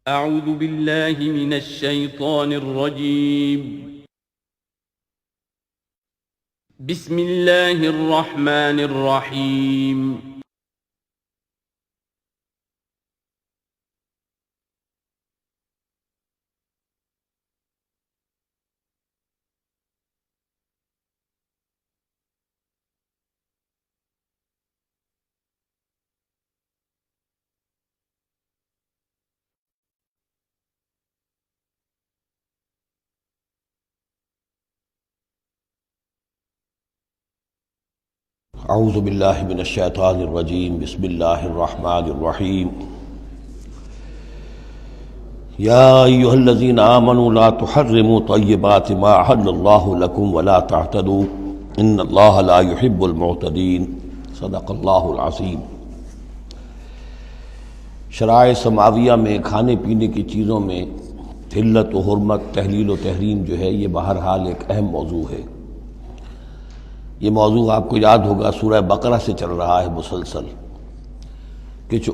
اعوذ باللہ من الشیطان الرجیم بسم اللہ الرحمن الرحیم اعوذ باللہ من الشیطان الرجیم بسم اللہ الرحمن الرحیم یا ایہا الذین آمنوا لا تحرموا طیبات ما احل اللہ لکم ولا تعتدوا ان اللہ لا يحب المعتدین صدق اللہ العظیم۔ شرائع سماویہ میں کھانے پینے کی چیزوں میں حلت و حرمت، تحلیل و تحریم جو ہے یہ بہرحال ایک اہم موضوع ہے۔ یہ موضوع آپ کو یاد ہوگا سورہ بقرہ سے چل رہا ہے مسلسل، کہ جو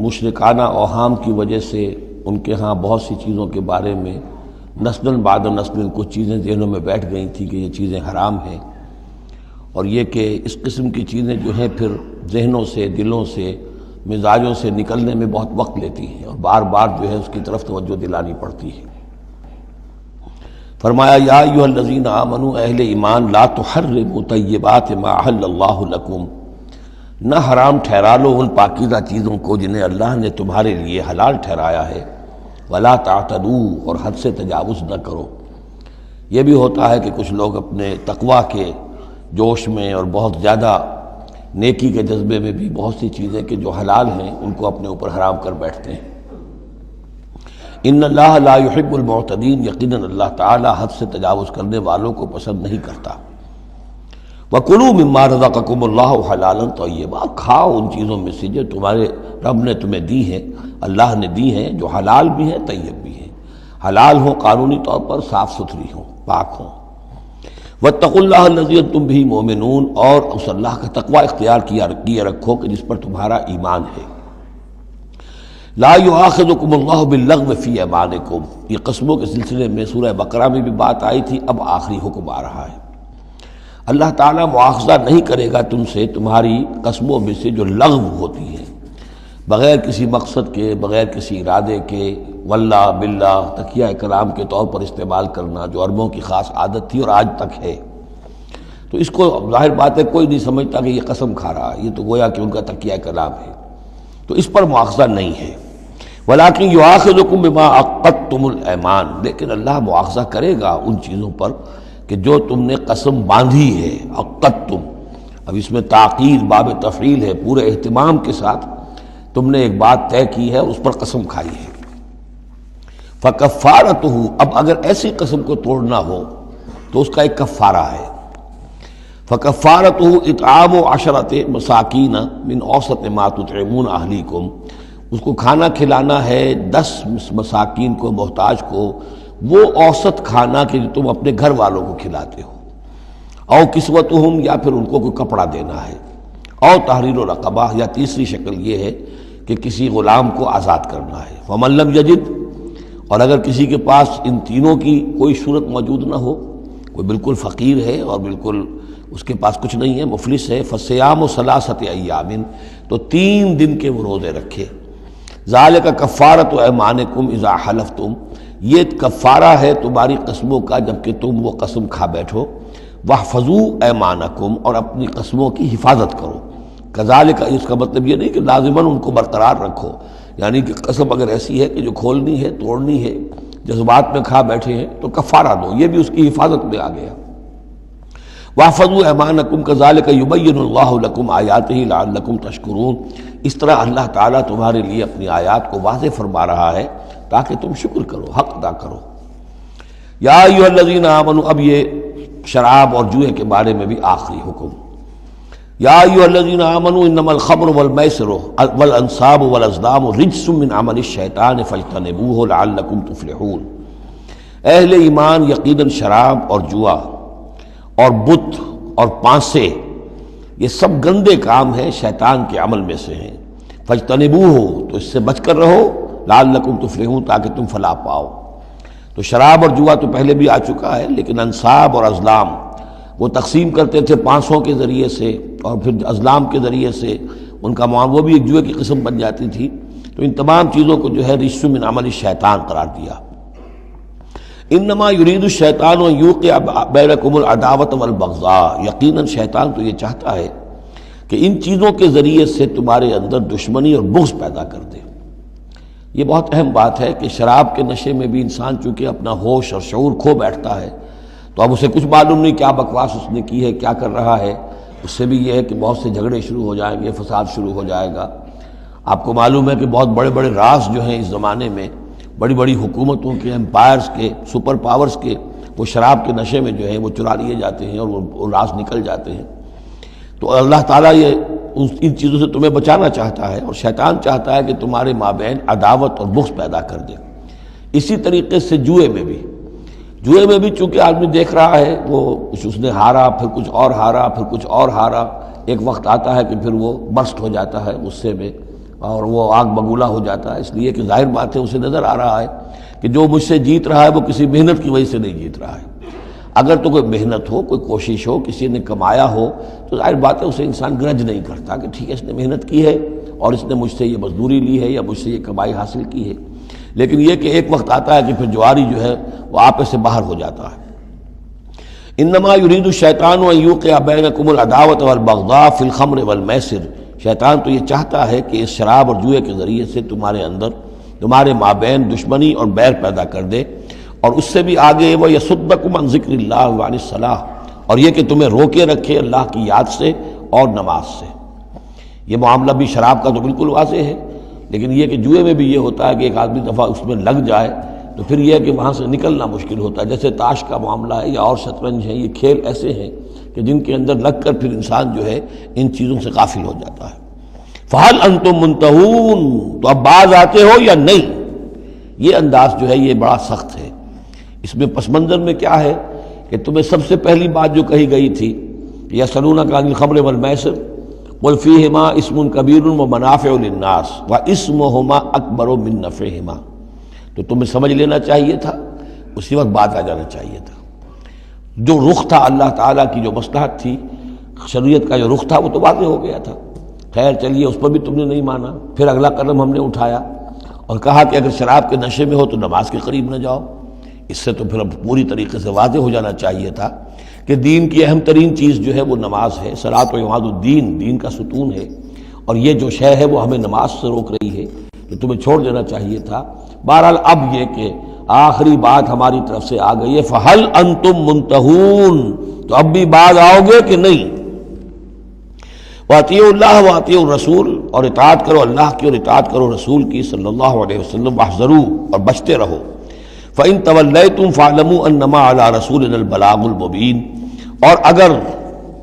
مشرکانہ اوہام کی وجہ سے ان کے ہاں بہت سی چیزوں کے بارے میں نسل بعد نسل کچھ چیزیں ذہنوں میں بیٹھ گئی تھیں کہ یہ چیزیں حرام ہیں، اور یہ کہ اس قسم کی چیزیں جو ہیں پھر ذہنوں سے، دلوں سے، مزاجوں سے نکلنے میں بہت وقت لیتی ہیں اور بار بار جو ہے اس کی طرف توجہ دلانی پڑتی ہے۔ فرمایا یا ایھا الذین آمنوا، اہل ایمان، لا تحرموا طیبات ما احل اللہ لکم، نہ حرام ٹھہرا لو ان پاکیزہ چیزوں کو جنہیں اللہ نے تمہارے لیے حلال ٹھہرایا ہے، ولا تعتدوا، اور حد سے تجاوز نہ کرو۔ یہ بھی ہوتا ہے کہ کچھ لوگ اپنے تقویٰ کے جوش میں اور بہت زیادہ نیکی کے جذبے میں بھی بہت سی چیزیں کہ جو حلال ہیں ان کو اپنے اوپر حرام کر بیٹھتے ہیں۔ ان اللہ لا يحب المعتدین، یقیناً اللہ تعالی حد سے تجاوز کرنے والوں کو پسند نہیں کرتا۔ وَكُلُوا مِمَّا رَزَقَكُمُ اللَّهُ حَلَالًا طَيِّبًا، کھاؤ ان چیزوں میں سے جو تمہارے رب نے تمہیں دی ہیں، اللہ نے دی ہیں، جو حلال بھی ہیں طیب بھی ہیں، حلال ہوں قانونی طور پر، صاف ستھری ہوں، پاک ہوں۔ وَاتَّقُوا اللَّهَ الَّذِي أَنتُم بِهِ مُؤْمِنُونَ، اور اس اللہ کا تقوی اختیار کیے رکھو کہ جس پر تمہارا ایمان ہے۔ لا یؤاخذکم اللہ باللغو فی ایمانکم، یہ قسموں کے سلسلے میں سورہ بقرہ میں بھی بات آئی تھی، اب آخری حکم آ رہا ہے۔ اللہ تعالیٰ مؤاخذہ نہیں کرے گا تم سے تمہاری قسموں میں سے جو لغو ہوتی ہیں، بغیر کسی مقصد کے، بغیر کسی ارادے کے، واللہ باللہ تکیہ کلام کے طور پر استعمال کرنا، جو عربوں کی خاص عادت تھی اور آج تک ہے۔ تو اس کو ظاہر بات ہے کوئی نہیں سمجھتا کہ یہ قسم کھا رہا ہے، یہ تو گویا کہ ان کا تکیہ کلام ہے، تو اس پر مؤاخذہ نہیں ہے۔ وَلَٰكِن يُؤَاخِذُكُم بِمَا عَقَّدتُّمُ الْأَيْمَانَ، لیکن اللہ مؤاخذہ کرے گا ان چیزوں پر کہ جو تم نے قسم باندھی ہے، عقدتم، اب اس میں تاکید باب تفعیل ہے، پورے اہتمام کے ساتھ تم نے ایک بات طے کی ہے، اس پر قسم کھائی ہے۔ فَكَفَّارَتُهُ، اب اگر ایسی قسم کو توڑنا ہو تو اس کا ایک کفارہ ہے۔ فَكَفَّارَتُهُ إِطْعَامُ عَشَرَةِ مَسَاكِينَ مِنْ أَوْسَطِ مَا تُطْعِمُونَ أَهْلِيكُمْ، اس کو کھانا کھلانا ہے 10 مساکین کو، محتاج کو، وہ اوسط کھانا کہ جو تم اپنے گھر والوں کو کھلاتے ہو۔ او کسوتہم، یا پھر ان کو کوئی کپڑا دینا ہے۔ او تحریر رقبہ، یا تیسری شکل یہ ہے کہ کسی غلام کو آزاد کرنا ہے۔ فمن لم یجد، اور اگر کسی کے پاس ان تینوں کی کوئی صورت موجود نہ ہو، کوئی بالکل فقیر ہے اور بالکل اس کے پاس کچھ نہیں ہے، مفلس ہے، فصیام ثلاثۃ ایام، تو 3 دن کے وہ روزے رکھے۔ ذالک کفارۃ ایمانکم اذا حلفتم، یہ کفارہ ہے تمہاری قسموں کا جب کہ تم وہ قسم کھا بیٹھو۔ واحفظوا ایمانکم، اور اپنی قسموں کی حفاظت کرو۔ کذالک، اس کا مطلب یہ نہیں کہ لازماً ان کو برقرار رکھو، یعنی کہ قسم اگر ایسی ہے کہ جو کھولنی ہے، توڑنی ہے، جذبات میں کھا بیٹھے ہیں تو کفارہ دو، یہ بھی اس کی حفاظت میں آ گیا۔ واحفظوا ایمانکم کذالک یبین اللہ لکم آیاتہ لعلکم تشکرون، اس طرح اللہ تعالیٰ تمہارے لیے اپنی آیات کو واضح فرما رہا ہے تاکہ تم شکر کرو، حق ادا کرو۔ یا ایھا الذین آمنوا، اب یہ شراب اور جوئے کے بارے میں بھی آخری حکم۔ یا ایھا الذین آمنوا انما الخمر والمیسر والانصاب والازلام رجس من عمل الشیطان فاجتنبوہ لعلکم تفلحون، اہل ایمان، یقیناً شراب اور جوا اور بت اور پانسے یہ سب گندے کام ہیں، شیطان کے عمل میں سے ہیں۔ فاجتنبوہ، تو اس سے بچ کر رہو، لعلکم تفلحون، تاکہ تم فلاح پاؤ۔ تو شراب اور جوا تو پہلے بھی آ چکا ہے، لیکن انصاب اور ازلام وہ تقسیم کرتے تھے پانسوں کے ذریعے سے، اور پھر ازلام کے ذریعے سے ان کا معاملہ، وہ بھی ایک جوئے کی قسم بن جاتی تھی۔ تو ان تمام چیزوں کو جو ہے رجس من عمل الشیطان قرار دیا۔ انما یرید الشیطان ان یوقع بینکم العداوۃ والبغضاء، یقیناً شیطان تو یہ چاہتا ہے کہ ان چیزوں کے ذریعے سے تمہارے اندر دشمنی اور بغض پیدا کر دے۔ یہ بہت اہم بات ہے کہ شراب کے نشے میں بھی انسان چونکہ اپنا ہوش اور شعور کھو بیٹھتا ہے، تو اب اسے کچھ معلوم نہیں کیا بکواس اس نے کی ہے، کیا کر رہا ہے۔ اس سے بھی یہ ہے کہ بہت سے جھگڑے شروع ہو جائیں گے، فساد شروع ہو جائے گا۔ آپ کو معلوم ہے کہ بہت بڑے بڑے راز جو ہیں اس زمانے میں، بڑی بڑی حکومتوں کے، امپائرز کے، سپر پاورز کے، وہ شراب کے نشے میں جو ہیں وہ چرا لیے جاتے ہیں اور وہ راز نکل جاتے ہیں۔ تو اللہ تعالیٰ یہ ان چیزوں سے تمہیں بچانا چاہتا ہے، اور شیطان چاہتا ہے کہ تمہارے مابین عداوت اور بغض پیدا کر دے۔ اسی طریقے سے جوئے میں بھی چونکہ آدمی دیکھ رہا ہے، وہ کچھ اس نے ہارا، پھر کچھ اور ہارا، پھر کچھ اور ہارا، ایک وقت آتا ہے کہ پھر وہ برسٹ ہو جاتا ہے غصے میں اور وہ آگ بگولا ہو جاتا ہے، اس لیے کہ ظاہر بات ہے اسے نظر آ رہا ہے کہ جو مجھ سے جیت رہا ہے وہ کسی محنت کی وجہ سے نہیں جیت رہا ہے۔ اگر تو کوئی محنت ہو، کوئی کوشش ہو، کسی نے کمایا ہو، تو ظاہر بات ہے اسے انسان گرج نہیں کرتا کہ ٹھیک ہے اس نے محنت کی ہے اور اس نے مجھ سے یہ مزدوری لی ہے یا مجھ سے یہ کمائی حاصل کی ہے۔ لیکن یہ کہ ایک وقت آتا ہے کہ پھر جواری جو ہے وہ آپے سے باہر ہو جاتا ہے۔ انما یرید الشیطان ان یوقع بینکم العداوۃ والبغضاء فی الخمر والمیسر، شیطان تو یہ چاہتا ہے کہ اس شراب اور جوئے کے ذریعے سے تمہارے اندر، تمہارے مابین دشمنی اور بیر پیدا کر دے، اور اس سے بھی آگے وہ یصدکم عن ذکر اللہ وعن الصلاۃ، اور یہ کہ تمہیں روکے رکھے اللہ کی یاد سے اور نماز سے۔ یہ معاملہ بھی شراب کا تو بالکل واضح ہے، لیکن یہ کہ جوئے میں بھی یہ ہوتا ہے کہ ایک آدمی دفعہ اس میں لگ جائے تو پھر یہ ہے کہ وہاں سے نکلنا مشکل ہوتا ہے۔ جیسے تاش کا معاملہ ہے یا اور شطرنج ہے، یہ کھیل ایسے ہیں کہ جن کے اندر لگ کر پھر انسان جو ہے ان چیزوں سے غافل ہو جاتا ہے۔ فَهَلْ أَنْتُمْ مُنْتَهُونَ، تو اب باز آتے ہو یا نہیں؟ یہ انداز جو ہے یہ بڑا سخت ہے۔ اس میں پس منظر میں کیا ہے کہ تمہیں سب سے پہلی بات جو کہی گئی تھی، یسألونک عن الخمر والمیسر قل فیہما اسم کبیر ومنافع للناس واسمہما اکبر من نفعہما، تو تمہیں سمجھ لینا چاہیے تھا، اسی وقت بات آ جانا چاہیے تھا۔ جو رخ تھا اللہ تعالیٰ کی جو مصلحت تھی، شریعت کا جو رخ تھا وہ تو واضح ہو گیا تھا۔ خیر چلیے اس پر بھی تم نے نہیں مانا، پھر اگلا قدم ہم نے اٹھایا اور کہا کہ اگر شراب کے نشے میں ہو تو نماز کے قریب نہ جاؤ۔ اس سے تو پھر اب پوری طریقے سے واضح ہو جانا چاہیے تھا کہ دین کی اہم ترین چیز جو ہے وہ نماز ہے، صلاۃ و عماد الدین، دین کا ستون ہے، اور یہ جو شے ہے وہ ہمیں نماز سے روک رہی ہے، تو تمہیں چھوڑ دینا چاہیے تھا۔ بہرحال اب یہ کہ آخری بات ہماری طرف سے آ گئی ہے، فَهَلْ أَنْتُمْ مُنْتَهُونَ، تو اب بھی باز آؤ گے کہ نہیں؟ وَأَطِيعُوا اللَّهَ وَأَطِيعُوا الرَّسُولَ، اور اطاعت کرو اللہ کی اور اطاعت کرو رسول کی صلی اللہ علیہ وسلم، وَاحْذَرُوا، اور بچتے رہو۔ فَإِن تَوَلَّيْتُمْ فَاعْلَمُوا أَنَّمَا عَلَىٰ رَسُولِنَا الْبَلَاغُ الْمُبِينُ، اور اگر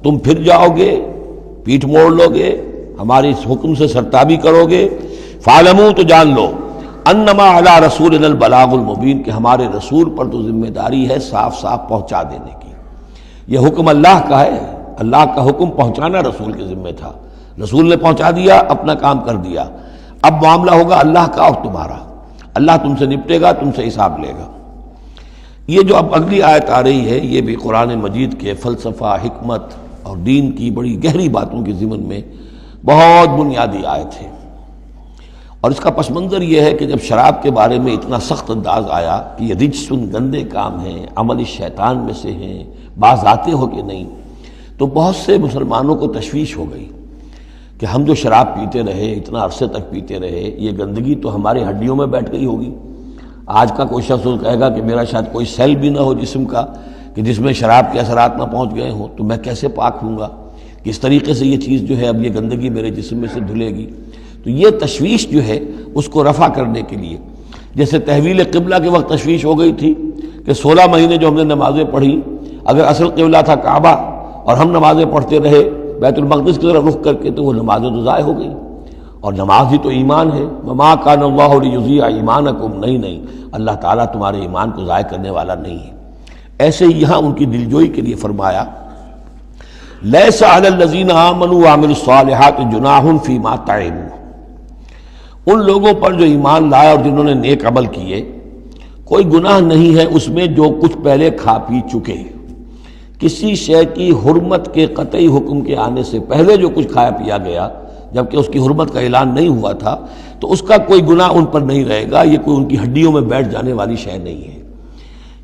تم پھر جاؤ گے، پیٹھ موڑ لو گے، ہمارے اس حکم سے سرتابی کرو گے، فَاعْلَمُوا، تو جان لو، أَنَّمَا عَلَىٰ رَسُولِنَا الْبَلَاغُ الْمُبِينُ، کہ ہمارے رسول پر تو ذمہ داری ہے صاف صاف پہنچا دینے کی۔ یہ حکم اللہ کا ہے، اللہ کا حکم پہنچانا رسول کے ذمہ تھا، رسول نے پہنچا دیا، اپنا کام کر دیا۔ اب معاملہ ہوگا اللہ کا اور تمہارا، اللہ تم سے نپٹے گا، تم سے حساب لے گا۔ یہ جو اب اگلی آیت آ رہی ہے، یہ بھی قرآن مجید کے فلسفہ، حکمت اور دین کی بڑی گہری باتوں کے ضمن میں بہت بنیادی آیت ہے، اور اس کا پس منظر یہ ہے کہ جب شراب کے بارے میں اتنا سخت انداز آیا کہ یہ رجسن، گندے کام ہیں، عمل شیطان میں سے ہیں، باز آتے ہو کہ نہیں، تو بہت سے مسلمانوں کو تشویش ہو گئی کہ ہم جو شراب پیتے رہے، اتنا عرصے تک پیتے رہے، یہ گندگی تو ہماری ہڈیوں میں بیٹھ گئی ہوگی۔ آج کا کوئی شخص کہے گا کہ میرا شاید کوئی سیل بھی نہ ہو جسم کا کہ جس میں شراب کے اثرات نہ پہنچ گئے ہوں، تو میں کیسے پاک ہوں گا؟ کس طریقے سے یہ چیز جو ہے اب یہ گندگی میرے جسم میں سے دھلے گی؟ تو یہ تشویش جو ہے اس کو رفع کرنے کے لیے، جیسے تحویل قبلہ کے وقت تشویش ہو گئی تھی کہ 16 مہینے جو ہم نے نمازیں پڑھی، اگر اصل قبلہ تھا کعبہ اور ہم نمازیں پڑھتے رہے بیت المقدس کی طرف رخ کر کے، تو وہ نمازیں تو ضائع ہو گئی، اور نماز ہی تو ایمان ہے۔ وما کان اللہ لیضیع ایمانکم، نہیں اللہ تعالیٰ تمہارے ایمان کو ضائع کرنے والا نہیں ہے۔ ایسے ہی یہاں ان کی دلجوئی کے لیے فرمایا، لیس علی الذین آمنوا وعملوا الصالحات جناح فیما طعموا، ان لوگوں پر جو ایمان لائے اور جنہوں نے نیک عمل کیے کوئی گناہ نہیں ہے اس میں جو کچھ پہلے کھا پی چکے. کسی شے کی حرمت کے قطعی حکم کے آنے سے پہلے جو کچھ کھایا پیا گیا جبکہ اس کی حرمت کا اعلان نہیں ہوا تھا تو اس کا کوئی گناہ ان پر نہیں رہے گا. یہ کوئی ان کی ہڈیوں میں بیٹھ جانے والی شے نہیں ہے.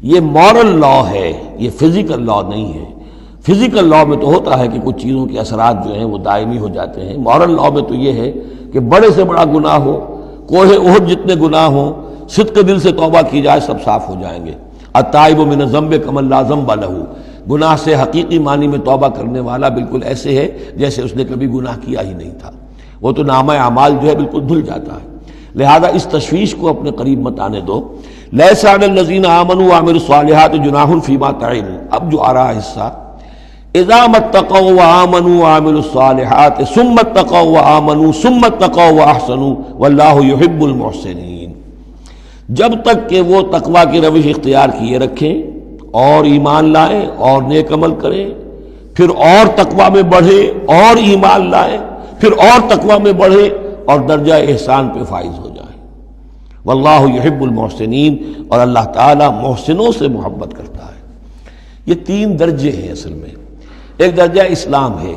یہ مورل لا ہے, یہ فزیکل لا نہیں ہے. فزیکل لا میں تو ہوتا ہے کہ کچھ چیزوں کے اثرات جو ہیں وہ دائمی ہو جاتے ہیں. مورل لا میں تو یہ ہے کہ بڑے سے بڑا گناہ ہو, کوہ احد جتنے گناہ ہوں, صدق دل سے توبہ کی جائے سب صاف ہو جائیں گے. التائب من الذنب کمن لا ذنب لہ, گناہ سے حقیقی معنی میں توبہ کرنے والا بالکل ایسے ہے جیسے اس نے کبھی گناہ کیا ہی نہیں تھا. وہ تو نامہ اعمال جو ہے بالکل دھل جاتا ہے. لہذا اس تشویش کو اپنے قریب مت آنے دو. لیس علی الذین آمنوا وعملوا الصالحات جناح فیما طعموا, اب جو آ رہا حصہ اذا اتقوا وآمنوا وعملوا الصالحات ثم اتقوا وآمنوا ثم اتقوا واحسنوا واللہ یحب المحسنین. جب تک کہ وہ تقوی کی روش اختیار کیے رکھیں اور ایمان لائیں اور نیک عمل کریں, پھر اور تقوی میں بڑھے اور ایمان لائیں, پھر اور تقوی میں بڑھے اور درجہ احسان پہ فائز ہو جائیں. واللہ یحب المحسنین, اور اللہ تعالیٰ محسنوں سے محبت کرتا ہے. یہ تین درجے ہیں اصل میں. ایک درجہ اسلام ہے,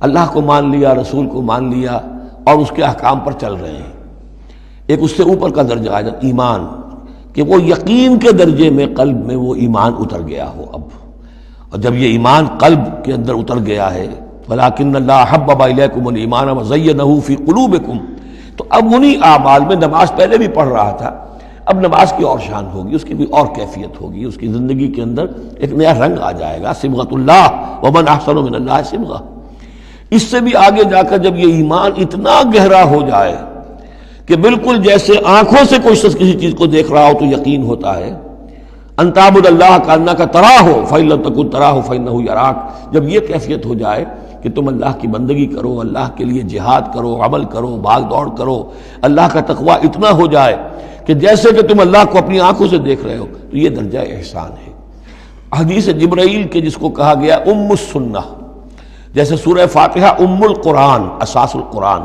اللہ کو مان لیا, رسول کو مان لیا اور اس کے احکام پر چل رہے ہیں. ایک اس سے اوپر کا درجہ ہے ایمان, کہ وہ یقین کے درجے میں قلب میں وہ ایمان اتر گیا ہو. اب اور جب یہ ایمان قلب کے اندر اتر گیا ہے, وَلَٰكِنَّ اللَّهَ حَبَّبَ إِلَيْكُمُ الْإِيمَانَ وَزَيَّنَهُ فِي قُلُوبِكُمْ, تو اب انہی اعمال میں, نماز پہلے بھی پڑھ رہا تھا, اب نماز کی اور شان ہوگی, اس کی بھی اور کیفیت ہوگی, اس کی زندگی کے اندر ایک نیا رنگ آ جائے گا. صبغۃ اللہ ومن احسن من اللہ صبغہ. اس سے بھی آگے جا کر جب یہ ایمان اتنا گہرا ہو جائے کہ بالکل جیسے آنکھوں سے کوئی شخص کسی چیز کو دیکھ رہا ہو تو یقین ہوتا ہے, ان تعبد اللہ کانک تراہ فإن لم تکن تراہ فإنہ یراک. جب یہ کیفیت ہو جائے کہ تم اللہ کی بندگی کرو, اللہ کے لیے جہاد کرو, عمل کرو, بھاگ دوڑ کرو, اللہ کا تقویٰ اتنا ہو جائے کہ جیسے کہ تم اللہ کو اپنی آنکھوں سے دیکھ رہے ہو, تو یہ درجہ احسان ہے. حدیث جبرائیل کے جس کو کہا گیا ام السنہ, جیسے سورہ فاتحہ ام القرآن اساس القرآن,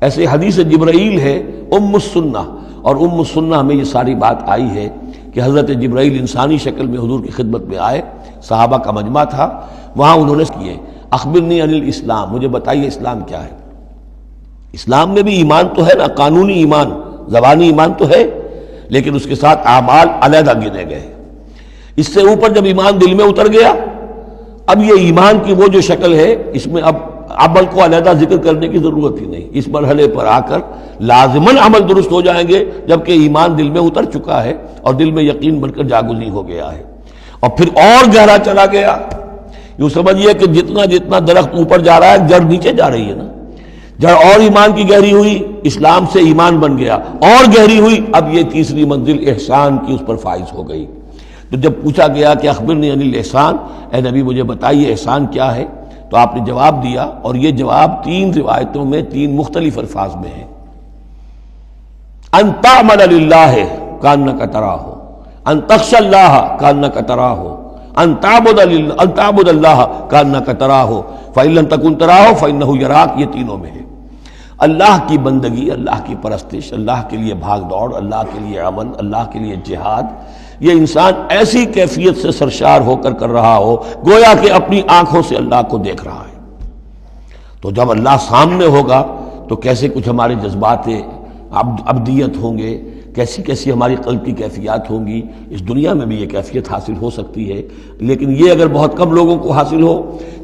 ایسے حدیث جبرائیل ہے ام السنہ. اور ام السنہ میں یہ ساری بات آئی ہے کہ حضرت جبرائیل انسانی شکل میں حضور کی خدمت میں آئے, صحابہ کا مجمع تھا, وہاں انہوں نے کیے اخبرنی عن الاسلام, مجھے بتائیے اسلام کیا ہے. اسلام میں بھی ایمان تو ہے نا, قانونی ایمان, زبانی ایمان تو ہے, لیکن اس کے ساتھ اعمال علیحدہ گنے گئے. اس سے اوپر جب ایمان دل میں اتر گیا, اب یہ ایمان کی وہ جو شکل ہے اس میں اب عمل کو علیحدہ ذکر کرنے کی ضرورت ہی نہیں. اس مرحلے پر آ کر لازماً عمل درست ہو جائیں گے جبکہ ایمان دل میں اتر چکا ہے اور دل میں یقین بن کر جاگزی ہو گیا ہے. اور پھر اور گہرا چلا گیا. یوں سمجھیے کہ جتنا جتنا درخت اوپر جا رہا ہے جڑ نیچے جا رہی ہے نا, جڑ اور ایمان کی گہری ہوئی, اسلام سے ایمان بن گیا, اور گہری ہوئی, اب یہ تیسری منزل احسان کی اس پر فائز ہو گئی. تو جب پوچھا گیا کہ اخبرنی عن الاحسان, اے نبی مجھے بتائیے احسان کیا ہے, تو آپ نے جواب دیا, اور یہ جواب 3 روایتوں میں 3 مختلف الفاظ میں ہے. ان تعمل للہ کانک تراہ, ان تخشى اللہ کانک تراہ, ان تعبد اللہ کانک تراہ فإن لم تکن تراہ فإنہ یراک. یہ تینوں میں ہے. اللہ کی بندگی, اللہ کی پرستش, اللہ کے لیے بھاگ دوڑ, اللہ کے لیے عمل, اللہ کے لیے جہاد, یہ انسان ایسی کیفیت سے سرشار ہو کر رہا ہو گویا کہ اپنی آنکھوں سے اللہ کو دیکھ رہا ہے. تو جب اللہ سامنے ہوگا تو کیسے کچھ ہمارے جذبات عبدیت ہوں گے, کیسی کیسی ہماری قلب کی کیفیات ہوں گی. اس دنیا میں بھی یہ کیفیت حاصل ہو سکتی ہے, لیکن یہ اگر بہت کم لوگوں کو حاصل ہو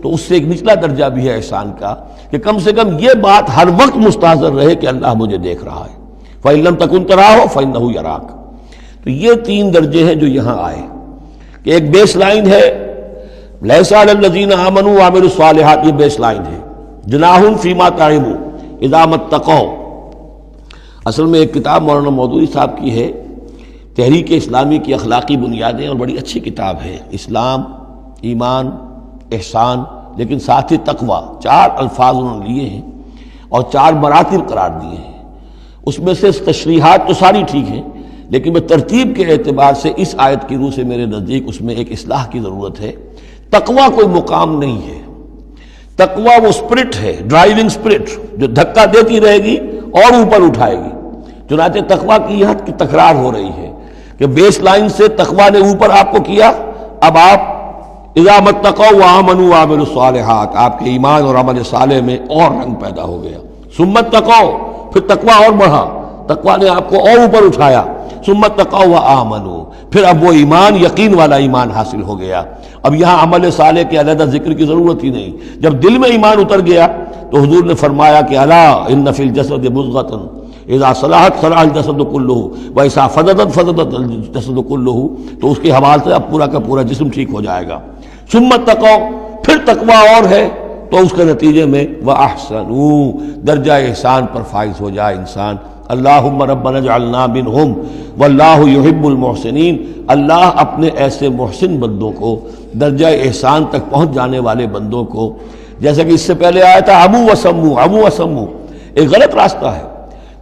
تو اس سے ایک نچلا درجہ بھی ہے احسان کا, کہ کم سے کم یہ بات ہر وقت مستحضر رہے کہ اللہ مجھے دیکھ رہا ہے. فإن لم تکن تراہ فإنہ یراک. تو یہ 3 درجے ہیں جو یہاں آئے, کہ ایک بیس لائن ہے لیس علی الذین آمنوا وعملوا الصالحات, یہ بیس لائن ہے. جناح فیما طعموا اذا اتقوا. اصل میں ایک کتاب مولانا مودودی صاحب کی ہے, تحریک اسلامی کی اخلاقی بنیادیں, اور بڑی اچھی کتاب ہے. اسلام, ایمان, احسان, لیکن ساتھ ہی تقوی, 4 الفاظ انہوں نے لیے ہیں اور 4 مراتب قرار دیے ہیں. اس میں سے تشریحات تو ساری ٹھیک ہیں, لیکن میں ترتیب کے اعتبار سے اس آیت کی روح سے میرے نزدیک اس میں ایک اصلاح کی ضرورت ہے. تقوی کوئی مقام نہیں ہے, تقوی وہ اسپرٹ ہے, ڈرائیونگ اسپرٹ, جو دھکا دیتی رہے گی اور اوپر اٹھائے گی۔ چنانچہ تقویٰ کی یہاں کی تکرار ہو رہی ہے کہ بیس لائن سے تقویٰ نے اوپر آپ کو کیا، اب آپ اذا متقوا وآمنوا وعملوا الصالحات، آپ کے ایمان اور عمل صالح میں اور رنگ پیدا ہو گیا۔ ثم اتقوا، پھر تقویٰ اور بڑھا، تقویٰ نے آپ کو اور اوپر اٹھایا۔ ثم اتقوا وآمنوا، پھر اب وہ ایمان یقین والا ایمان حاصل ہو گیا۔ اب یہاں عمل صالح کے علیحدہ ذکر کی ضرورت ہی نہیں، جب دل میں ایمان اتر گیا تو حضور نے فرمایا کہ الا ان فی الجسد مضغۃ اذا صلحت صلح الجسد کلہ واذا فسدت فسد الجسد کلہ، تو اس کے حوالے سے اب پورا کا پورا جسم ٹھیک ہو جائے گا۔ ثم اتقوا، پھر تقویٰ اور ہے تو اس کے نتیجے میں وَأَحْسَنُوا، درجہ احسان پر فائز ہو جائے انسان۔ اللہم ربنا اجعلنا منہم واللہ یحب المحسنین، اللہ اپنے ایسے محسن بندوں کو، درجہ احسان تک پہنچ جانے والے بندوں کو، جیسا کہ اس سے پہلے آیا تھا عمو وسمو، ایک غلط راستہ ہے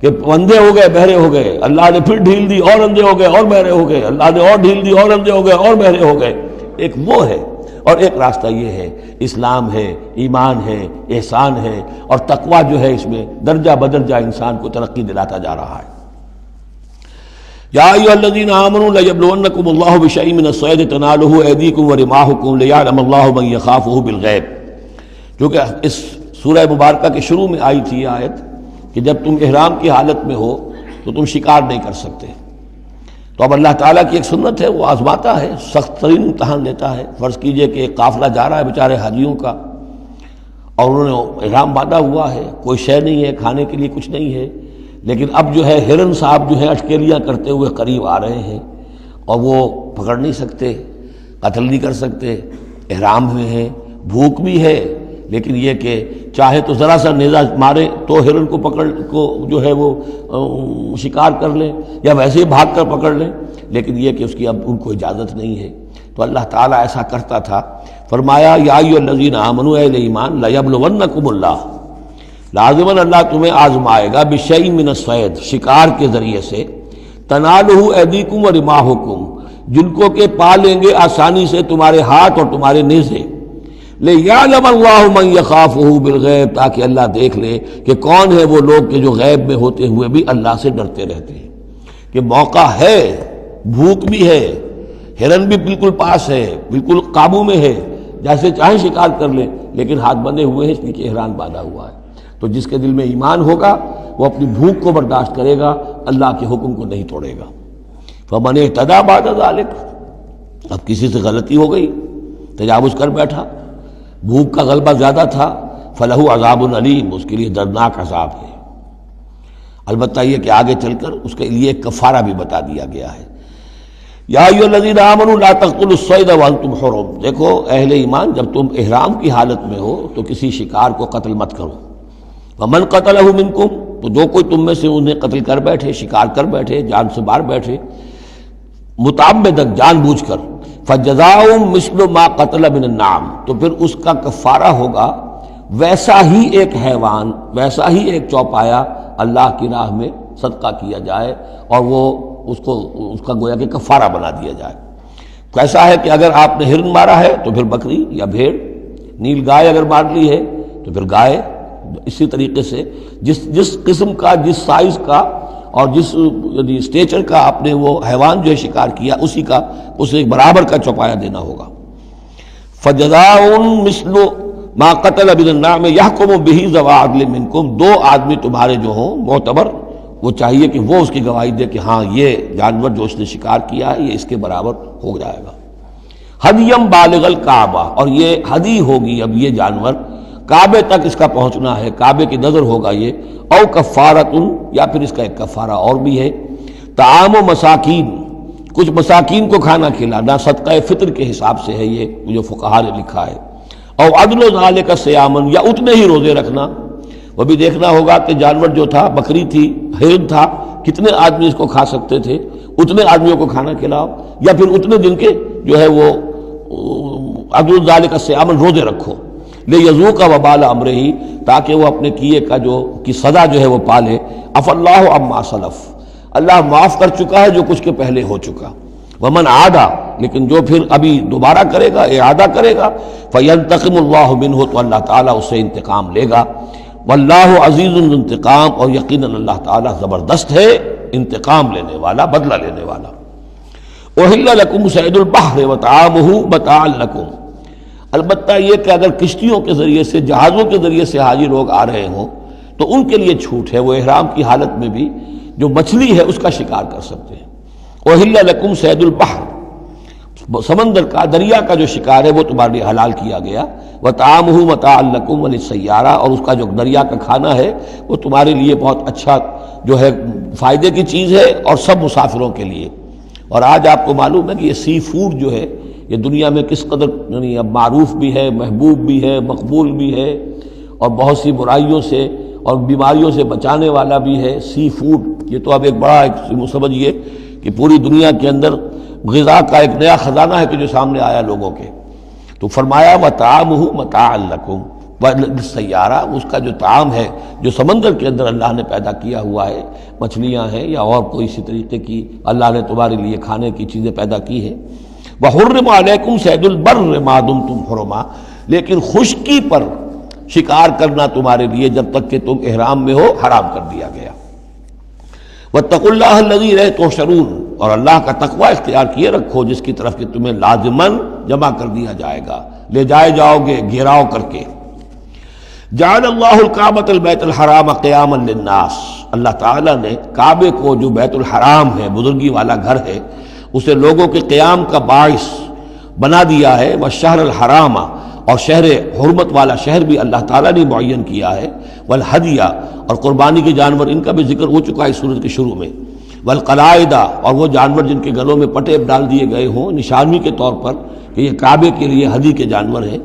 کہ اندھے ہو گئے بہرے ہو گئے، اللہ نے پھر ڈھیل دی اور اندھے ہو گئے اور بہرے ہو گئے، اللہ نے اور ڈھیل دی اور اندھے ہو گئے اور بہرے ہو گئے، ایک وہ ہے، اور ایک راستہ یہ ہے، اسلام ہے، ایمان ہے، احسان ہے، اور تقویٰ جو ہے اس میں درجہ بدرجہ انسان کو ترقی دلاتا جا رہا ہے۔ یا ایھا الذین آمنوا لیبلونکم اللہ بشیء من الصید تنالہ ایدیکم ورماحکم لیعلم اللہ من یخافہ بالغیب، جو کہ اس سورہ مبارکہ کے شروع میں آئی تھی یہ آیت کہ جب تم احرام کی حالت میں ہو تو تم شکار نہیں کر سکتے۔ تو اب اللہ تعالیٰ کی ایک سنت ہے، وہ آزماتا ہے، سخت ترین امتحان لیتا ہے۔ فرض کیجئے کہ ایک قافلہ جا رہا ہے بیچارے حاجیوں کا، اور انہوں نے احرام باندھا ہوا ہے، کوئی شے نہیں ہے، کھانے کے لیے کچھ نہیں ہے، لیکن اب جو ہے ہرن صاحب جو ہے اٹکیلیاں کرتے ہوئے قریب آ رہے ہیں، اور وہ پکڑ نہیں سکتے، قتل نہیں کر سکتے، احرام میں ہیں، بھوک بھی ہے، لیکن یہ کہ چاہے تو ذرا سا نیزہ مارے تو ہرن کو پکڑ کو جو ہے وہ شکار کر لیں، یا ویسے ہی بھاگ کر پکڑ لیں، لیکن یہ کہ اس کی اب ان کو اجازت نہیں ہے۔ تو اللہ تعالیٰ ایسا کرتا تھا۔ فرمایا یا ایھا الذین آمنوا، اہل ایمان، لیبلونکم اللہ، لازماً اللہ تمہیں آزمائے گا، بشیء من الصید، شکار کے ذریعے سے، تنالہ ایدیکم ورماحکم، جن کو کہ پا لیں گے آسانی سے تمہارے ہاتھ اور تمہارے نیزے، لیعلم اللہ من یخافہ بالغیب، تاکہ اللہ دیکھ لے کہ کون ہے وہ لوگ کہ جو غیب میں ہوتے ہوئے بھی اللہ سے ڈرتے رہتے ہیں، کہ موقع ہے، بھوک بھی ہے، ہرن بھی بالکل پاس ہے، بالکل قابو میں ہے، جیسے چاہیں شکار کر لیں، لیکن ہاتھ بندھے ہوئے ہیں اس لیے کہ احرام باندھا ہوا ہے۔ تو جس کے دل میں ایمان ہوگا وہ اپنی بھوک کو برداشت کرے گا، اللہ کے حکم کو نہیں توڑے گا۔ فمن اہتدی بعد ذلک، اب کسی سے غلطی ہو گئی، تجاوز کر بیٹھا، بھوک کا غلبہ زیادہ تھا، فلہ عذاب علیم، اس کے لیے دردناک عذاب ہے۔ البتہ یہ کہ آگے چل کر اس کے لیے ایک کفارہ بھی بتا دیا گیا ہے۔ یا ایھا الذین آمنوا لا تقتلوا الصید وانتم حرم، دیکھو اہل ایمان، جب تم احرام کی حالت میں ہو تو کسی شکار کو قتل مت کرو۔ ومن قتلہ منکم، تو جو کوئی تم میں سے انہیں قتل کر بیٹھے، شکار کر بیٹھے، جان سے مار بیٹھے، متعمدن، جان بوجھ کر، فجزاء مثل ما قتل من النعم، تو پھر اس کا کفارہ ہوگا ویسا ہی ایک حیوان، ویسا ہی ایک چوپایا اللہ کی راہ میں صدقہ کیا جائے، اور وہ اس کا گویا کہ کفارہ بنا دیا جائے۔ کیسا ہے کہ اگر آپ نے ہرن مارا ہے تو پھر بکری یا بھیڑ، نیل گائے اگر مار لی ہے تو پھر گائے، اسی طریقے سے جس قسم کا، جس سائز کا اور جس اسٹیچر کا آپ نے وہ حیوان جو ہے شکار کیا، اسی کا اسے ایک برابر کا چوپایا دینا ہوگا۔ فجزاء مثل ما قتل من النعم یحکم بہ ذوی عدل منکم، دو آدمی تمہارے جو ہوں معتبر، وہ چاہیے کہ وہ اس کی گواہی دے کہ ہاں یہ جانور جو اس نے شکار کیا ہے یہ اس کے برابر ہو جائے گا۔ ہدیم بالغ الکعبہ، اور یہ ہدی ہوگی اب یہ جانور، کعبے تک اس کا پہنچنا ہے، کعبے کی نظر ہوگا یہ، او کفارۃ، یا پھر اس کا ایک کفارہ اور بھی ہے، طعام و مساکین، کچھ مساکین کو کھانا کھلانا، صدقہ فطر کے حساب سے ہے یہ جو فقہا نے لکھا ہے، او عدل ذالک صیامن، یا اتنے ہی روزے رکھنا۔ وہ بھی دیکھنا ہوگا کہ جانور جو تھا، بکری تھی، ہرن تھا، کتنے آدمی اس کو کھا سکتے تھے، اتنے آدمیوں کو کھانا کھلاؤ، یا پھر اتنے دن کے جو ہے وہ عدل ذالک صیامن روزے رکھو، لیذوق وبال امرہ، تاکہ وہ اپنے کیے کا کی سزا جو ہے وہ پالے۔ عفا اللہ عما سلف، اللہ معاف کر چکا ہے جو کچھ کے پہلے ہو چکا۔ ومن عادا، لیکن جو پھر ابھی دوبارہ کرے گا، اعادہ کرے گا، فینتقم اللہ منہ، تو اللہ تعالیٰ اس سے انتقام لے گا۔ واللہ عزیز الانتقام، اور یقیناً اللہ تعالیٰ زبردست ہے، انتقام لینے والا، بدلہ لینے والا۔ احل لکم صید البحر وطعامہ متاعا لکم، البتہ یہ کہ اگر کشتیوں کے ذریعے سے، جہازوں کے ذریعے سے حاجی لوگ آ رہے ہوں تو ان کے لیے چھوٹ ہے، وہ احرام کی حالت میں بھی جو مچھلی ہے اس کا شکار کر سکتے ہیں۔ احل لکم صید البحر، سمندر کا، دریا کا جو شکار ہے وہ تمہارے لیے حلال کیا گیا، وطعامہ متاعا لکم وللسیارہ، اور اس کا جو دریا کا کھانا ہے وہ تمہارے لیے بہت اچھا جو ہے فائدے کی چیز ہے، اور سب مسافروں کے لیے۔ اور آج آپ کو معلوم ہے کہ یہ سی فوڈ جو ہے یہ دنیا میں کس قدر یعنی اب معروف بھی ہے، محبوب بھی ہے، مقبول بھی ہے، اور بہت سی برائیوں سے اور بیماریوں سے بچانے والا بھی ہے۔ سی فوڈ یہ تو اب ایک بڑا سمجھیے کہ پوری دنیا کے اندر غذا کا ایک نیا خزانہ ہے کہ جو سامنے آیا لوگوں کے۔ تو فرمایا وطعامہ متاعا لکم وللسیارہ، اس کا جو طعام ہے جو سمندر کے اندر اللہ نے پیدا کیا ہوا ہے، مچھلیاں ہیں یا اور کوئی اسی طریقے کی اللہ نے تمہارے لیے کھانے کی چیزیں پیدا کی ہیں۔ وحرم علیکم صید البر ما دمتم حرما، لیکن خشکی پر شکار کرنا تمہارے لیے جب تک کہ تم احرام میں ہو حرام کر دیا گیا۔ واتقوا اللہ الذی الیہ تحشرون، اور اللہ کا تقوی اختیار کیے رکھو جس کی طرف کہ تمہیں لازماً جمع کر دیا جائے گا، لے جائے جاؤ گے گھیراؤ کر کے۔ جعل اللہ الکعبۃ البیت الحرام قیاما للناس، اللہ تعالیٰ نے کعبے کو جو بیت الحرام ہے، بزرگی والا گھر ہے، اسے لوگوں کے قیام کا باعث بنا دیا ہے۔ والشہر الحرام، اور شہر حرمت والا شہر بھی اللہ تعالیٰ نے معین کیا ہے۔ والہدیہ، اور قربانی کے جانور، ان کا بھی ذکر ہو چکا ہے اس سورت کے شروع میں۔ والقلائد، اور وہ جانور جن کے گلوں میں پٹے ڈال دیے گئے ہوں نشانی کے طور پر کہ یہ کعبے کے لیے ہدی کے جانور ہیں،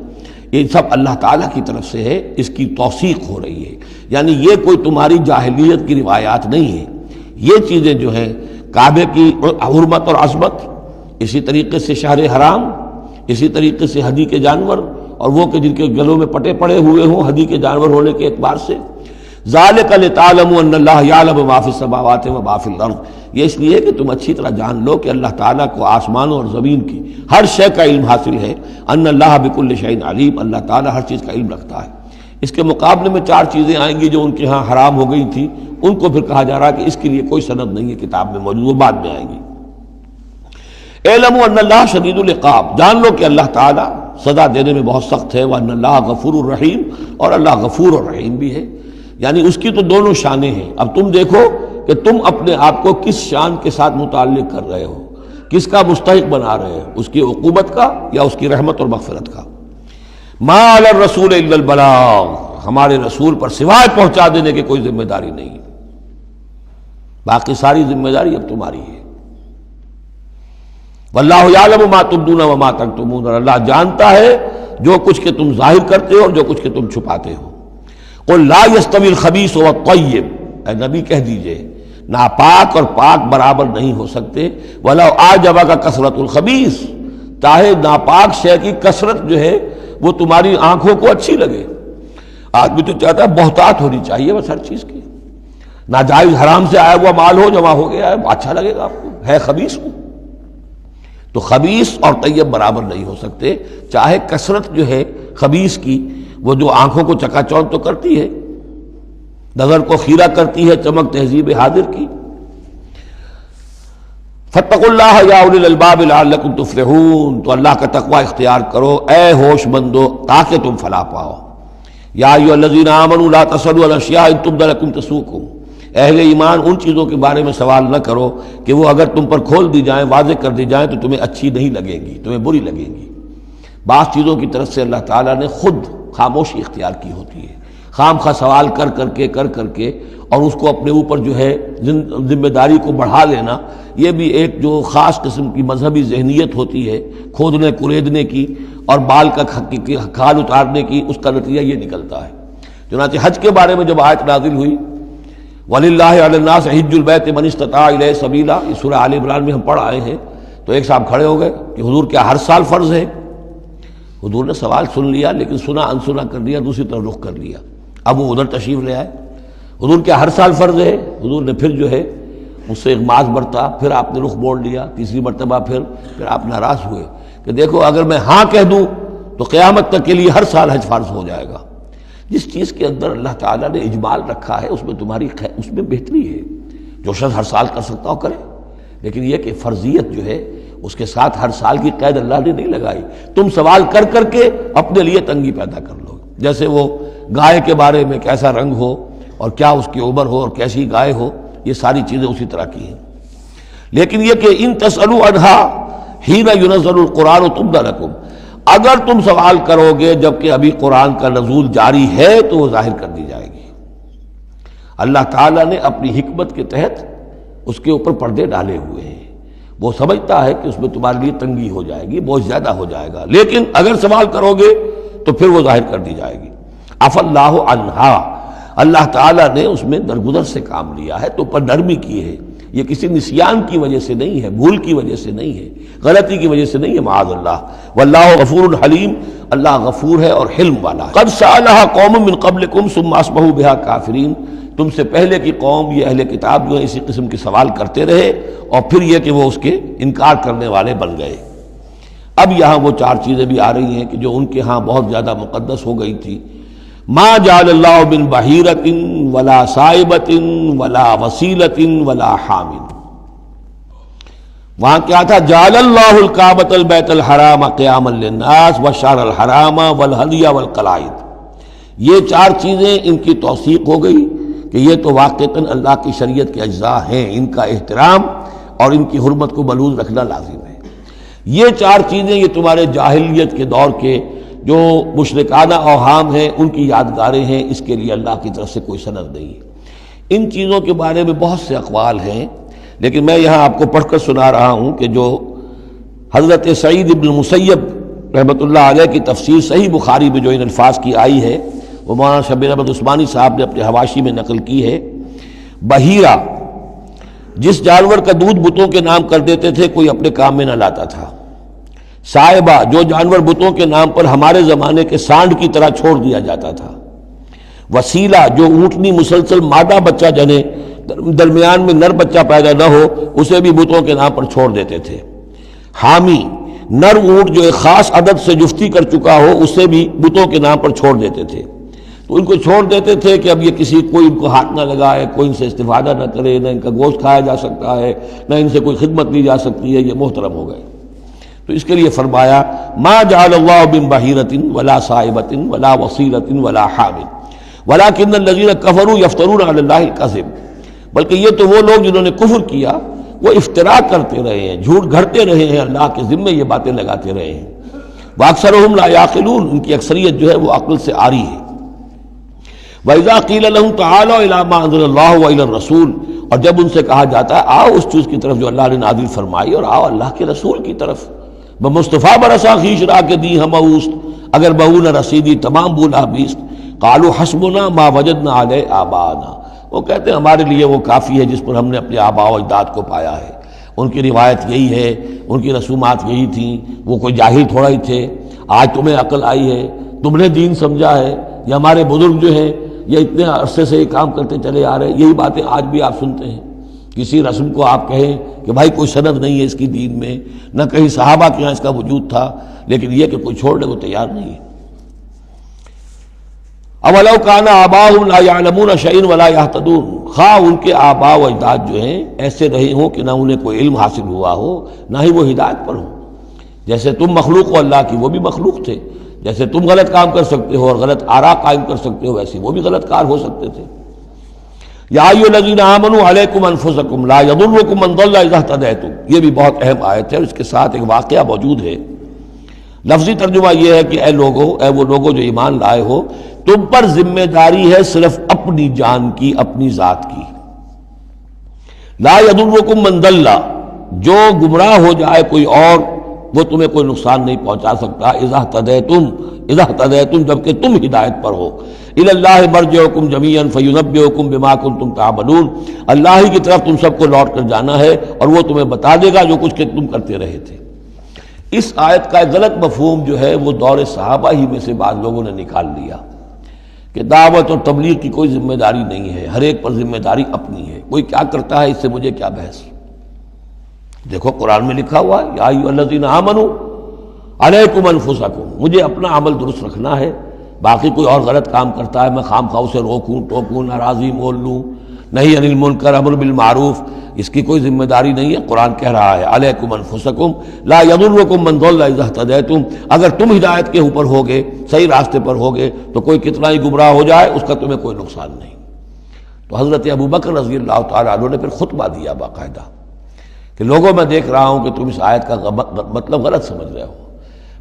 یہ سب اللہ تعالیٰ کی طرف سے ہے، اس کی توثیق ہو رہی ہے۔ یعنی یہ کوئی تمہاری جاہلیت کی روایات نہیں ہے، یہ چیزیں جو ہیں کعبے کی حرمت اور عظمت، اسی طریقے سے شہر حرام، اسی طریقے سے ہدی کے جانور، اور وہ کہ جن کے گلوں میں پٹے پڑے ہوئے ہوں ہدی کے جانور ہونے کے اعتبار سے۔ ذالک لتعلموا ان اللہ یعلم ما فی السماوات و ما فی الارض، یہ اس لیے کہ تم اچھی طرح جان لو کہ اللہ تعالیٰ کو آسمانوں اور زمین کی ہر شے کا علم حاصل ہے۔ ان اللہ بکل شیء علیم، اللہ تعالیٰ ہر چیز کا علم رکھتا ہے۔ اس کے مقابلے میں 4 چیزیں آئیں گی جو ان کے ہاں حرام ہو گئی تھی، ان کو پھر کہا جا رہا کہ اس کے لیے کوئی سند نہیں ہے کتاب میں موجود، وہ بعد میں آئیں گی۔ اعلموا ان اللہ شدید العقاب، جان لو کہ اللہ تعالیٰ سزا دینے میں بہت سخت ہے۔ وان اللہ غفور الرحیم، اور اللہ غفور الرحیم بھی ہے، یعنی اس کی تو دونوں شانیں ہیں۔ اب تم دیکھو کہ تم اپنے آپ کو کس شان کے ساتھ متعلق کر رہے ہو، کس کا مستحق بنا رہے ہو، اس کی عقوبت کا یا اس کی رحمت اور مغفرت کا۔ ما علی الرسول الا البلاغ، ہمارے رسول پر سوائے پہنچا دینے کی کوئی ذمہ داری نہیں، باقی ساری ذمہ داری اب تمہاری ہے۔ واللہ یعلم ما تبدون وما تکتمون، اور اللہ جانتا ہے جو کچھ کہ تم ظاہر کرتے ہو اور جو کچھ کہ تم چھپاتے ہو۔ قل لا یستوی الخبیث والطیب، اے نبی کہہ دیجئے ناپاک اور پاک برابر نہیں ہو سکتے۔ ولو اعجبک کثرت الخبیث، چاہے ناپاک شے کی کثرت جو ہے وہ تمہاری آنکھوں کو اچھی لگے۔ آدمی تو چاہتا ہے بہتات ہونی چاہیے بس ہر چیز کی، ناجائز حرام سے آیا ہوا مال ہو، جمع ہو گیا ہے، اچھا لگے گا آپ کو، ہے خبیث ہو۔ تو خبیث اور طیب برابر نہیں ہو سکتے، چاہے کثرت جو ہے خبیث کی وہ جو آنکھوں کو چکا چوندھ تو کرتی ہے، نظر کو خیرہ کرتی ہے، چمک تہذیب حاضر کی۔ فاتقوا اللہ یا اولی الالباب لعلکم تفلحون، تو اللہ کا تقوی اختیار کرو اے ہوش مندو تاکہ تم فلاح پاؤ۔ یا ایھا الذین آمنوا لا تسألوا عن اشیاء ان تبد لکم تسؤکم، اہل ایمان ان چیزوں کے بارے میں سوال نہ کرو کہ وہ اگر تم پر کھول دی جائیں، واضح کر دی جائیں تو تمہیں اچھی نہیں لگیں گی، تمہیں بری لگیں گی۔ بعض چیزوں کی طرف سے اللہ تعالیٰ نے خود خاموشی اختیار کی ہوتی ہے، خام خواہ سوال کر کر کے اور اس کو اپنے اوپر جو ہے ذمہ داری کو بڑھا لینا، یہ بھی ایک جو خاص قسم کی مذہبی ذہنیت ہوتی ہے، کھودنے کریدنے کی اور بال کا کھال اتارنے کی، اس کا نتیجہ یہ نکلتا ہے۔ چنانچہ حج کے بارے میں جب آیت نازل ہوئی وَلِلَّهِ عَلَى النَّاسِ حِجُّ الْبَيْتِ مَنِ اسْتَطَاعَ إِلَيْهِ سَبِيلًا، یہ سورہ آل عمران میں ہم پڑھ آئے ہیں۔ تو ایک صاحب کھڑے ہو گئے کہ حضور کیا ہر سال فرض ہے؟ حضور نے سوال سن لیا لیکن سنا انسنا کر دیا، دوسری طرف رخ کر لیا۔ اب وہ ادھر تشریف لے آئے، حضور کیا ہر سال فرض ہے؟ حضور نے پھر جو ہے اس سے اغماض برتا، پھر آپ نے رخ موڑ لیا، تیسری مرتبہ پھر آپ ناراض ہوئے کہ دیکھو اگر میں ہاں کہہ دوں تو قیامت تک کے لیے ہر سال حج فرض ہو جائے گا، جس چیز کے اندر اللہ تعالیٰ نے اجمال رکھا ہے اس میں تمہاری اس میں بہتری ہے. جو شخص ہر سال کر سکتا ہو کرے، لیکن یہ کہ فرضیت جو ہے اس کے ساتھ ہر سال کی قید اللہ نے نہیں لگائی. تم سوال کر کر کے اپنے لیے تنگی پیدا کر لو. جیسے وہ گائے کے بارے میں کیسا رنگ ہو اور کیا اس کی عمر ہو اور کیسی گائے ہو، یہ ساری چیزیں اسی طرح کی ہیں. لیکن یہ کہ ان تسألوا عنہا حین ینزل القرآن تبد لکم، اگر تم سوال کرو گے جبکہ ابھی قرآن کا نزول جاری ہے تو وہ ظاہر کر دی جائے گی. اللہ تعالیٰ نے اپنی حکمت کے تحت اس کے اوپر پردے ڈالے ہوئے ہیں. وہ سمجھتا ہے کہ اس میں تمہارے لیے تنگی ہو جائے گی، بہت زیادہ ہو جائے گا، لیکن اگر سوال کرو گے تو پھر وہ ظاہر کر دی جائے گی. عف اللہ عنہا، اللہ تعالیٰ نے اس میں درگزر سے کام لیا ہے، تو پر نرمی کی ہے. یہ کسی نسیان کی وجہ سے نہیں ہے، بھول کی وجہ سے نہیں ہے، غلطی کی وجہ سے نہیں ہے، معاذ اللہ. واللہ غفور حلیم، اللہ غفور ہے اور حلم والا ہے. قد سألها قوم من قبلکم ثم اصبحوا بها کافرین، تم سے پہلے کی قوم یہ اہل کتاب جو ہے اسی قسم کے سوال کرتے رہے اور پھر یہ کہ وہ اس کے انکار کرنے والے بن گئے. اب یہاں وہ چار چیزیں بھی آ رہی ہیں کہ جو ان کے ہاں بہت زیادہ مقدس ہو گئی تھی. ما جعل اللہ من بحیرۃ ولا صائبۃ ولا وسیلۃ ولا حام. وہاں کیا تھا؟ جعل اللہ الکعبۃ البیت الحرام قیاما للناس والشہر الحرام والہدی والقلائد. یہ چار چیزیں ان کی توثیق ہو گئی کہ یہ تو واقعتاً اللہ کی شریعت کے اجزاء ہیں، ان کا احترام اور ان کی حرمت کو بلوز رکھنا لازم ہے. یہ چار چیزیں یہ تمہارے جاہلیت کے دور کے جو مشرکانہ اوہام ہیں ان کی یادگاریں ہیں، اس کے لیے اللہ کی طرف سے کوئی سند نہیں ہے. ان چیزوں کے بارے میں بہت سے اقوال ہیں، لیکن میں یہاں آپ کو پڑھ کر سنا رہا ہوں کہ جو حضرت سعید ابن المسیب رحمۃ اللہ علیہ کی تفسیر صحیح بخاری میں جو ان الفاظ کی آئی ہے وہ مولانا شبیر احمد عثمانی صاحب نے اپنے حواشی میں نقل کی ہے. بحیرہ جس جانور کا دودھ بتوں کے نام کر دیتے تھے کوئی اپنے کام میں نہ لاتا تھا. صائبہ جو جانور بتوں کے نام پر ہمارے زمانے کے سانڈ کی طرح چھوڑ دیا جاتا تھا. وسیلہ جو اونٹنی مسلسل مادہ بچہ جنے درمیان میں نر بچہ پیدا نہ ہو اسے بھی بتوں کے نام پر چھوڑ دیتے تھے. حامی نر اونٹ جو ایک خاص عدد سے جفتی کر چکا ہو اسے بھی بتوں کے نام پر چھوڑ دیتے تھے. تو ان کو چھوڑ دیتے تھے کہ اب یہ کسی کوئی ان کو ہاتھ نہ لگائے، کوئی ان سے استفادہ نہ کرے، نہ ان کا گوشت کھایا جا سکتا ہے، نہ ان سے کوئی خدمت لی جا سکتی ہے، یہ محترم ہو گئے. تو اس کے لیے فرمایا ما جعل اللہ من بحیرۃ ولا صائبۃ ولا وصیلۃ ولا حام ولکن الذین کفروا یفترون علی اللہ الکذب. بلکہ یہ تو وہ لوگ جنہوں نے کفر کیا وہ افتراء کرتے رہے ہیں، جھوٹ گھڑتے رہے ہیں، اللہ کے ذمے یہ باتیں لگاتے رہے ہیں. واکثرهم لا یعقلون، ان کی اکثریت جو ہے وہ عقل سے عاری ہے. وَإِذَا قِيلَ لَهُمْ تَعَالَوْا إِلَىٰ مَا أَنزَلَ اللَّهُ وَإِلَى الرَّسُولِ، اور جب ان سے کہا جاتا ہے آؤ اس چیز کی طرف جو اللہ نے نازل فرمائی اور آؤ اللہ کے رسول کی طرف. بمصطفیٰ برسا خیش را کے دی ہم اوست، اگر بہو نہ رسیدی تمام بولا بیست. قالوا حسبنا ما وجدنا علیہ آباءنا، وہ کہتے ہیں ہمارے لیے وہ کافی ہے جس پر ہم نے اپنے آباء و اجداد کو پایا ہے. ان کی روایت یہی ہے، ان کی رسومات یہی تھیں، وہ کوئی جاہل تھوڑا ہی تھے. آج تمہیں عقل آئی ہے، تم نے دین سمجھا ہے، یہ ہمارے بزرگ جو ہیں یہ اتنے عرصے سے یہ کام کرتے چلے آ رہے ہیں. یہی باتیں آج بھی آپ سنتے ہیں. کسی رسم کو آپ کہیں کہ بھائی کوئی سند نہیں ہے اس کی دین میں، نہ کہیں صحابہ کے یہاں اس کا وجود تھا، لیکن یہ کہ کوئی چھوڑنے کو تیار نہیں ہے. اولو کان آباؤہم لا یعلمون شیئا ولا یہتدون، خواہ ان کے آباء و اجداد جو ہیں ایسے رہے ہوں کہ نہ انہیں کوئی علم حاصل ہوا ہو نہ ہی وہ ہدایت پر ہوں. جیسے تم مخلوق ہو اللہ کی، وہ بھی مخلوق تھے. جیسے تم غلط کام کر سکتے ہو اور غلط آراء قائم کر سکتے ہو ویسے وہ بھی غلط کار ہو سکتے تھے. یا ایھا الذین آمنوا علیکم انفسکم لا یضرکم من ضل اذا اہتدیتم، یہ بھی بہت اہم آیت ہے اور اس کے ساتھ ایک واقعہ موجود ہے. لفظی ترجمہ یہ ہے کہ اے لوگو، اے وہ لوگو جو ایمان لائے ہو، تم پر ذمہ داری ہے صرف اپنی جان کی، اپنی ذات کی. لا یضرکم من ضل، جو گمراہ ہو جائے کوئی اور وہ تمہیں کوئی نقصان نہیں پہنچا سکتا. اذا اہتدیتم، جبکہ تم ہدایت پر ہو. الی اللہ مرجعکم جمیعا فینبئکم بما کنتم تعملون، اللہ ہی کی طرف تم سب کو لوٹ کر جانا ہے اور وہ تمہیں بتا دے گا جو کچھ کہ تم کرتے رہے تھے. اس آیت کا ایک غلط مفہوم جو ہے وہ دور صحابہ ہی میں سے بعض لوگوں نے نکال لیا کہ دعوت اور تبلیغ کی کوئی ذمہ داری نہیں ہے، ہر ایک پر ذمہ داری اپنی ہے. کوئی کیا کرتا ہے اس سے مجھے کیا بحث. دیکھو قرآن میں لکھا ہوا ہے یا ایھا الذین آمنوا علیکم انفسکم، مجھے اپنا عمل درست رکھنا ہے، باقی کوئی اور غلط کام کرتا ہے میں خام خواہ اسے روکوں ٹوکوں ناراضی مول لوں، نہیں انل منکر امر بالمعروف، اس کی کوئی ذمہ داری نہیں ہے۔ قرآن کہہ رہا ہے علیکم انفسکم لا یضرکم من ضل اذا اہتدیتم، اگر تم ہدایت کے اوپر ہوگے، صحیح راستے پر ہوگے، تو کوئی کتنا ہی گمراہ ہو جائے اس کا تمہیں کوئی نقصان نہیں۔ تو حضرت ابوبکر رضی اللہ تعالیٰ عنہ نے پھر خطبہ دیا باقاعدہ کہ لوگوں میں دیکھ رہا ہوں کہ تم اس آیت کا مطلب غلط سمجھ رہے ہو۔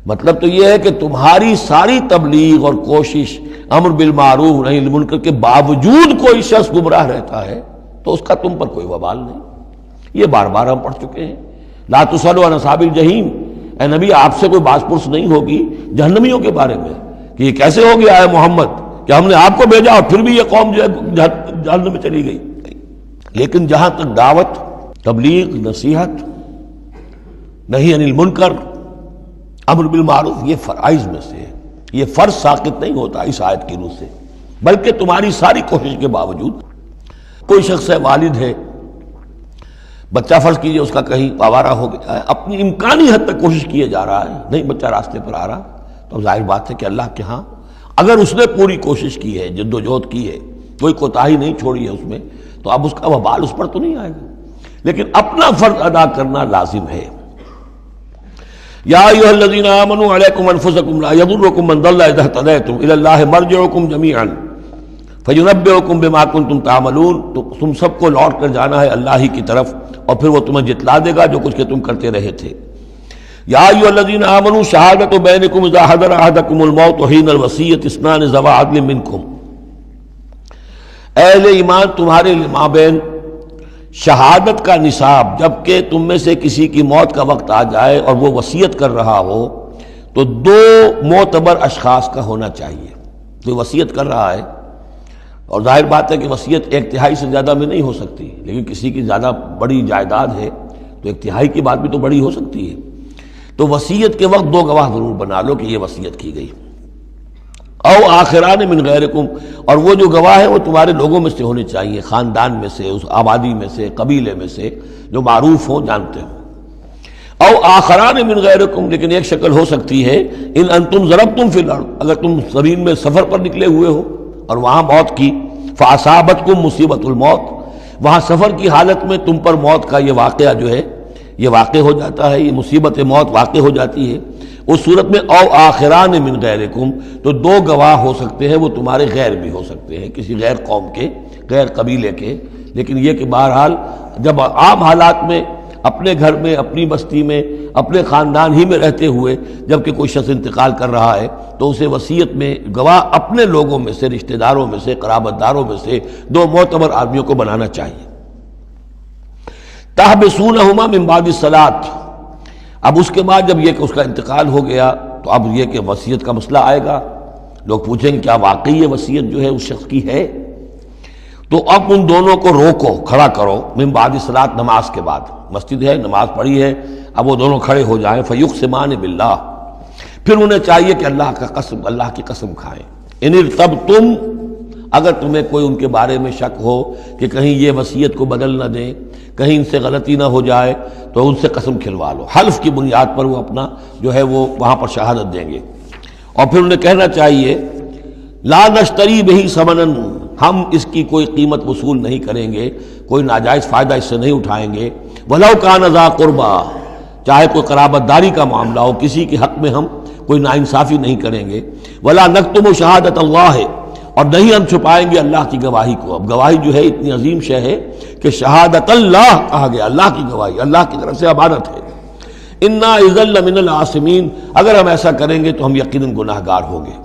مطلب تو یہ ہے کہ تمہاری ساری تبلیغ اور کوشش امر بالمعروف نہی عن المنکر کے باوجود کوئی شخص گمراہ رہتا ہے تو اس کا تم پر کوئی وبال نہیں۔ یہ بار بار ہم پڑھ چکے ہیں۔ لا تسألوا عن اصحاب الجحیم، اے نبی آپ سے کوئی باس پرس نہیں ہوگی جہنمیوں کے بارے میں کہ یہ کیسے ہو گیا ہے محمد کہ ہم نے آپ کو بھیجا اور پھر بھی یہ قوم جو ہے جہنم میں چلی گئی۔ لیکن جہاں تک دعوت، تبلیغ، نصیحت، نہی عن المنکر، امر بالمعروف، یہ فرائض میں سے ہے، یہ فرض ساقط نہیں ہوتا اس آیت کی روح سے، بلکہ تمہاری ساری کوشش کے باوجود کوئی شخص ہے، والد ہے، بچہ فرض کیجئے اس کا کہیں آوارہ ہو گیا ہے، اپنی امکانی حد تک کوشش کیے جا رہا ہے، نہیں بچہ راستے پر آ رہا، تو ظاہر بات ہے کہ اللہ کے ہاں اگر اس نے پوری کوشش کی ہے، جد و جہد کی ہے، کوئی کوتاہی نہیں چھوڑی ہے اس میں، تو اب اس کا وبال اس پر تو نہیں آئے گا، لیکن اپنا فرض ادا کرنا لازم ہے۔ یا ایھا الذین آمنوا علیکم انفسکم لا یضرکم من ضل اذا اہتدیتم الی اللہ مرجعکم جمیعا فینبئکم بما کنتم تعملون، تو تم سب کو لوٹ کر جانا ہے اللہ ہی کی طرف اور پھر وہ تمہیں جتلا دے گا جو کچھ کہ تم کرتے رہے تھے۔ یا ایھا الذین آمنوا شہادۃ بینکم اذا حضر احدکم الموت حین الوصیۃ اثنان ذوی عدل منکم، اہل ایمان تمہارے مابین شہادت کا نصاب، جبکہ تم میں سے کسی کی موت کا وقت آ جائے اور وہ وصیت کر رہا ہو تو دو معتبر اشخاص کا ہونا چاہیے۔ جو وصیت کر رہا ہے، اور ظاہر بات ہے کہ وصیت ایک تہائی سے زیادہ میں نہیں ہو سکتی، لیکن کسی کی زیادہ بڑی جائیداد ہے تو ایک تہائی کی بات بھی تو بڑی ہو سکتی ہے، تو وصیت کے وقت دو گواہ ضرور بنا لو کہ یہ وصیت کی گئی۔ او آخران من غیرکم، اور وہ جو گواہ ہیں وہ تمہارے لوگوں میں سے ہونے چاہیے، خاندان میں سے، اس آبادی میں سے، قبیلے میں سے، جو معروف ہوں، جانتے ہوں۔ او آخران من غیرکم، لیکن ایک شکل ہو سکتی ہے ان انتم ضربتم فی الارض، اگر تم زمین میں سفر پر نکلے ہوئے ہو اور وہاں موت کی، فاصابتکم مصیبت الموت، وہاں سفر کی حالت میں تم پر موت کا یہ واقعہ جو ہے یہ واقع ہو جاتا ہے، یہ مصیبت موت واقع ہو جاتی ہے، اس صورت میں او آخران من غیرکم، تو دو گواہ ہو سکتے ہیں، وہ تمہارے غیر بھی ہو سکتے ہیں، کسی غیر قوم کے، غیر قبیلے کے، لیکن یہ کہ بہرحال جب عام حالات میں اپنے گھر میں، اپنی بستی میں، اپنے خاندان ہی میں رہتے ہوئے جب کہ کوئی شخص انتقال کر رہا ہے تو اسے وصیت میں گواہ اپنے لوگوں میں سے، رشتہ داروں میں سے، قرابت داروں میں سے دو معتبر آدمیوں کو بنانا چاہیے۔ تحبسونہما من بعد الصلاۃ، اب اس کے بعد جب یہ کہ اس کا انتقال ہو گیا تو اب یہ کہ وصیت کا مسئلہ آئے گا، لوگ پوچھیں گے کیا واقعی یہ وصیت جو ہے اس شخص کی ہے؟ تو اب ان دونوں کو روکو، کھڑا کرو، من بعد الصلاۃ، نماز کے بعد، مسجد ہے، نماز پڑھی ہے، اب وہ دونوں کھڑے ہو جائیں، فیقسمان باللہ، پھر انہیں چاہیے کہ اللہ کی قسم کھائیں، ان ارتبتم، اگر تمہیں کوئی ان کے بارے میں شک ہو کہ کہیں یہ وصیت کو بدل نہ دیں، کہیں ان سے غلطی نہ ہو جائے، تو ان سے قسم کھلوا لو، حلف کی بنیاد پر وہ اپنا جو ہے وہ وہاں پر شہادت دیں گے، اور پھر انہیں کہنا چاہیے لا نشتری بہ ثمنا، ہم اس کی کوئی قیمت وصول نہیں کریں گے، کوئی ناجائز فائدہ اس سے نہیں اٹھائیں گے، ولو کان ذا قربا، چاہے کوئی قرابت داری کا معاملہ ہو، کسی کے حق میں ہم کوئی ناانصافی نہیں کریں گے، ولا نکتم شہادت اللہ، اور نہیں ہم چھپائیں گے اللہ کی گواہی کو۔ اب گواہی جو ہے اتنی عظیم شے ہے کہ شہادت اللہ کہا گیا، اللہ کی گواہی، اللہ کی طرف سے امانت ہے۔ انا اذا لمن العاصمین، اگر ہم ایسا کریں گے تو ہم یقیناً گناہ گار ہوں گے۔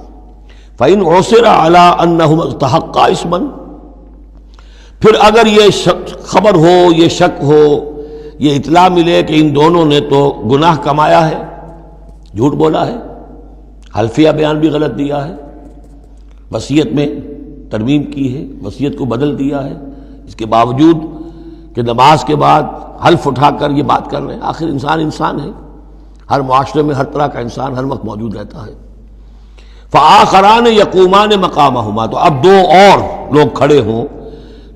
فإن عثر على انہما استحقا اسما، پھر اگر یہ خبر ہو، یہ شک ہو، یہ اطلاع ملے کہ ان دونوں نے تو گناہ کمایا ہے، جھوٹ بولا ہے، حلفیہ بیان بھی غلط دیا ہے، وصیت میں ترمیم کی ہے، وصیت کو بدل دیا ہے، اس کے باوجود کہ نماز کے بعد حلف اٹھا کر یہ بات کر رہے ہیں، آخر انسان ہے، ہر معاشرے میں ہر طرح کا انسان ہر وقت موجود رہتا ہے۔ فآخران یقومان مقامہما، تو اب دو اور لوگ کھڑے ہوں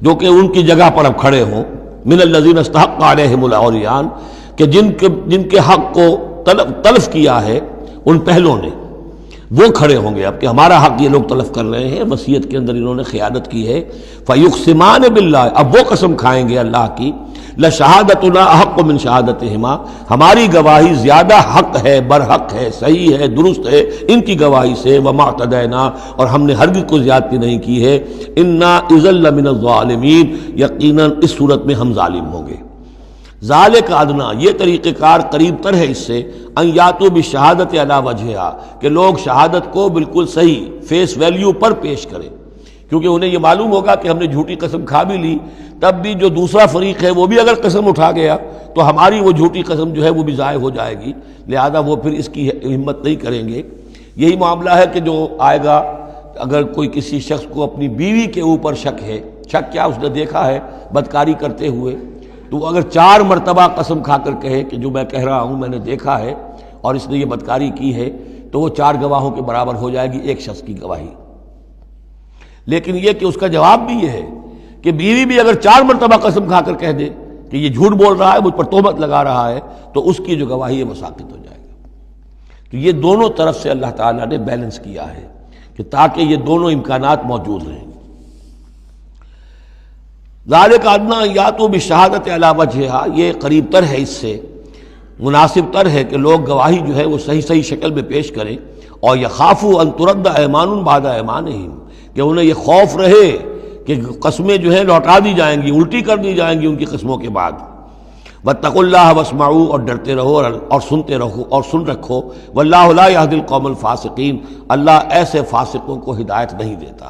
جو کہ ان کی جگہ پر اب کھڑے ہوں، من الذین استحق علیہم العریان، کہ جن کے حق کو تلف کیا ہے ان پہلوں نے، وہ کھڑے ہوں گے اب کہ ہمارا حق یہ لوگ تلف کر رہے ہیں، وصیت کے اندر انہوں نے خیانت کی ہے۔ فیقسمان باللہ، اب وہ قسم کھائیں گے اللہ کی، لشہادتنا احق من شہادتہما، ہماری گواہی زیادہ حق ہے، برحق ہے، صحیح ہے، درست ہے ان کی گواہی سے، وما اعتدینا، اور ہم نے ہرگز کوئی زیادتی نہیں کی ہے، انا اذا لمن الظالمین، یقیناً اس صورت میں ہم ظالم ہوں گے۔ ذالک ادنا، یہ طریقہ کار قریب تر ہے اس سے، ان یاتوا بالشہادۃ علی وجہہا، کہ لوگ شہادت کو بالکل صحیح فیس ویلیو پر پیش کریں، کیونکہ انہیں یہ معلوم ہوگا کہ ہم نے جھوٹی قسم کھا بھی لی، تب بھی جو دوسرا فریق ہے وہ بھی اگر قسم اٹھا گیا تو ہماری وہ جھوٹی قسم جو ہے وہ بھی ضائع ہو جائے گی، لہذا وہ پھر اس کی ہمت نہیں کریں گے۔ یہی معاملہ ہے کہ جو آئے گا، اگر کوئی کسی شخص کو اپنی بیوی کے اوپر شک ہے، شک کیا اس نے دیکھا ہے بدکاری کرتے ہوئے، تو وہ اگر 4 مرتبہ قسم کھا کر کہے کہ جو میں کہہ رہا ہوں میں نے دیکھا ہے اور اس نے یہ بدکاری کی ہے، تو وہ 4 گواہوں کے برابر ہو جائے گی ایک شخص کی گواہی۔ لیکن یہ کہ اس کا جواب بھی یہ ہے کہ بیوی بھی اگر 4 مرتبہ قسم کھا کر کہہ دے کہ یہ جھوٹ بول رہا ہے، مجھ پر تہمت لگا رہا ہے، تو اس کی جو گواہی ہے وہ ساقط ہو جائے گی۔ تو یہ دونوں طرف سے اللہ تعالیٰ نے بیلنس کیا ہے کہ تاکہ یہ دونوں امکانات موجود رہیں۔ ذالک ادنی ان یاتوا بالشہادۃ علی وجہہا، یہ قریب تر ہے، اس سے مناسب تر ہے کہ لوگ گواہی جو ہے وہ صحیح شکل میں پیش کریں، اور یخافوا ان ترد ایمان بعد ایمانہم، کہ انہیں یہ خوف رہے کہ قسمیں جو ہیں لوٹا دی جائیں گی، الٹی کر دی جائیں گی ان کی قسموں کے بعد۔ واتقوا اللہ واسمعوا، اور ڈرتے رہو اور سنتے رہو اور سن رکھو، واللہ لا یہدی القوم الفاسقین، اللہ ایسے فاسقوں کو ہدایت نہیں دیتا۔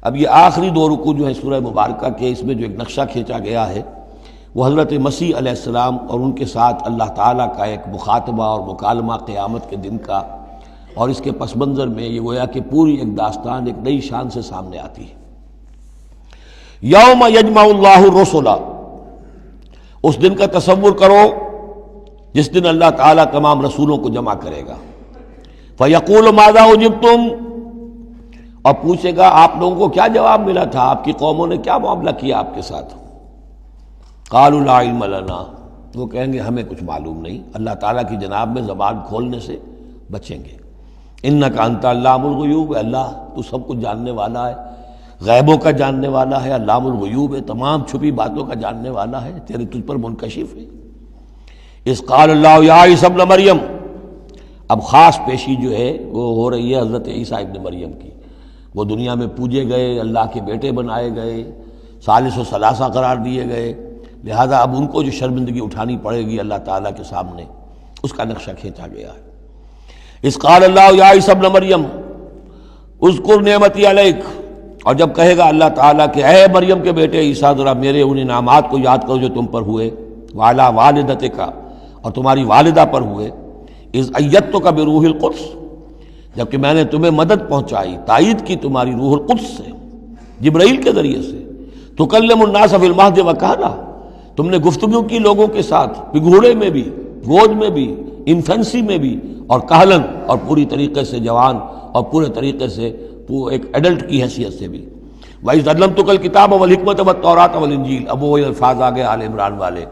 اب یہ آخری 2 رکوع جو ہیں سورہ مبارکہ کے، اس میں جو ایک نقشہ کھینچا گیا ہے وہ حضرت مسیح علیہ السلام اور ان کے ساتھ اللہ تعالیٰ کا ایک مخاطبہ اور مکالمہ قیامت کے دن کا، اور اس کے پس منظر میں یہ گویا کہ پوری ایک داستان ایک نئی شان سے سامنے آتی ہے۔ یوم یجمع اللہ الرسل، اس دن کا تصور کرو جس دن اللہ تعالیٰ تمام رسولوں کو جمع کرے گا۔ فیقول ماذا اجبتم، اور پوچھے گا آپ لوگوں کو کیا جواب ملا تھا، آپ کی قوموں نے کیا معاملہ کیا آپ کے ساتھ۔ قالوا لا علم لنا، وہ کہیں گے ہمیں کچھ معلوم نہیں، اللہ تعالیٰ کی جناب میں زبان کھولنے سے بچیں گے۔ انک انت علام الغیوب، اللہ تو سب کچھ جاننے والا ہے، غیبوں کا جاننے والا ہے، علام الغیوب ہے، تمام چھپی باتوں کا جاننے والا ہے، تیرے تجھ پر منکشف ہے۔ اذ قال اللہ یا عیسی ابن مریم، اب خاص پیشی جو ہے وہ ہو رہی ہے حضرت عیسیٰ ابن مریم کی۔ وہ دنیا میں پوجے گئے، اللہ کے بیٹے بنائے گئے، ثالث و ثلاثہ قرار دیے گئے، لہذا اب ان کو جو شرمندگی اٹھانی پڑے گی اللہ تعالیٰ کے سامنے، اس کا نقشہ کھینچا گیا ہے۔ اذ قال اللہ یا عیسی ابن مریم اذکر نعمتی علیک، اور جب کہے گا اللہ تعالیٰ کہ اے مریم کے بیٹے عیسیٰ ذرا میرے ان انعامات کو یاد کرو جو تم پر ہوئے، وعلی والدتک، اور تمہاری والدہ پر ہوئے، اذ ایدتک بروح القدس، جبکہ میں نے تمہیں مدد پہنچائی، تائید کی تمہاری روح القدس سے، جبرائیل کے ذریعے سے، تکلم الناس فی المہد وکہلا، تم نے گفتگو کی لوگوں کے ساتھ، پگھوڑے میں بھی، گود میں بھی، انفینسی میں بھی، اور کہلن، اور پوری طریقے سے جوان اور پورے طریقے سے ایک ایڈلٹ کی حیثیت سے بھی۔ وَإِذْ عَلَّمْتُكَ الْكِتَابَ وَالْحِكْمَةَ وَالتَّوْرَاةَ وَالْإِنْجِيلَ، اب وہ الفاظ آگے آل عمران والے،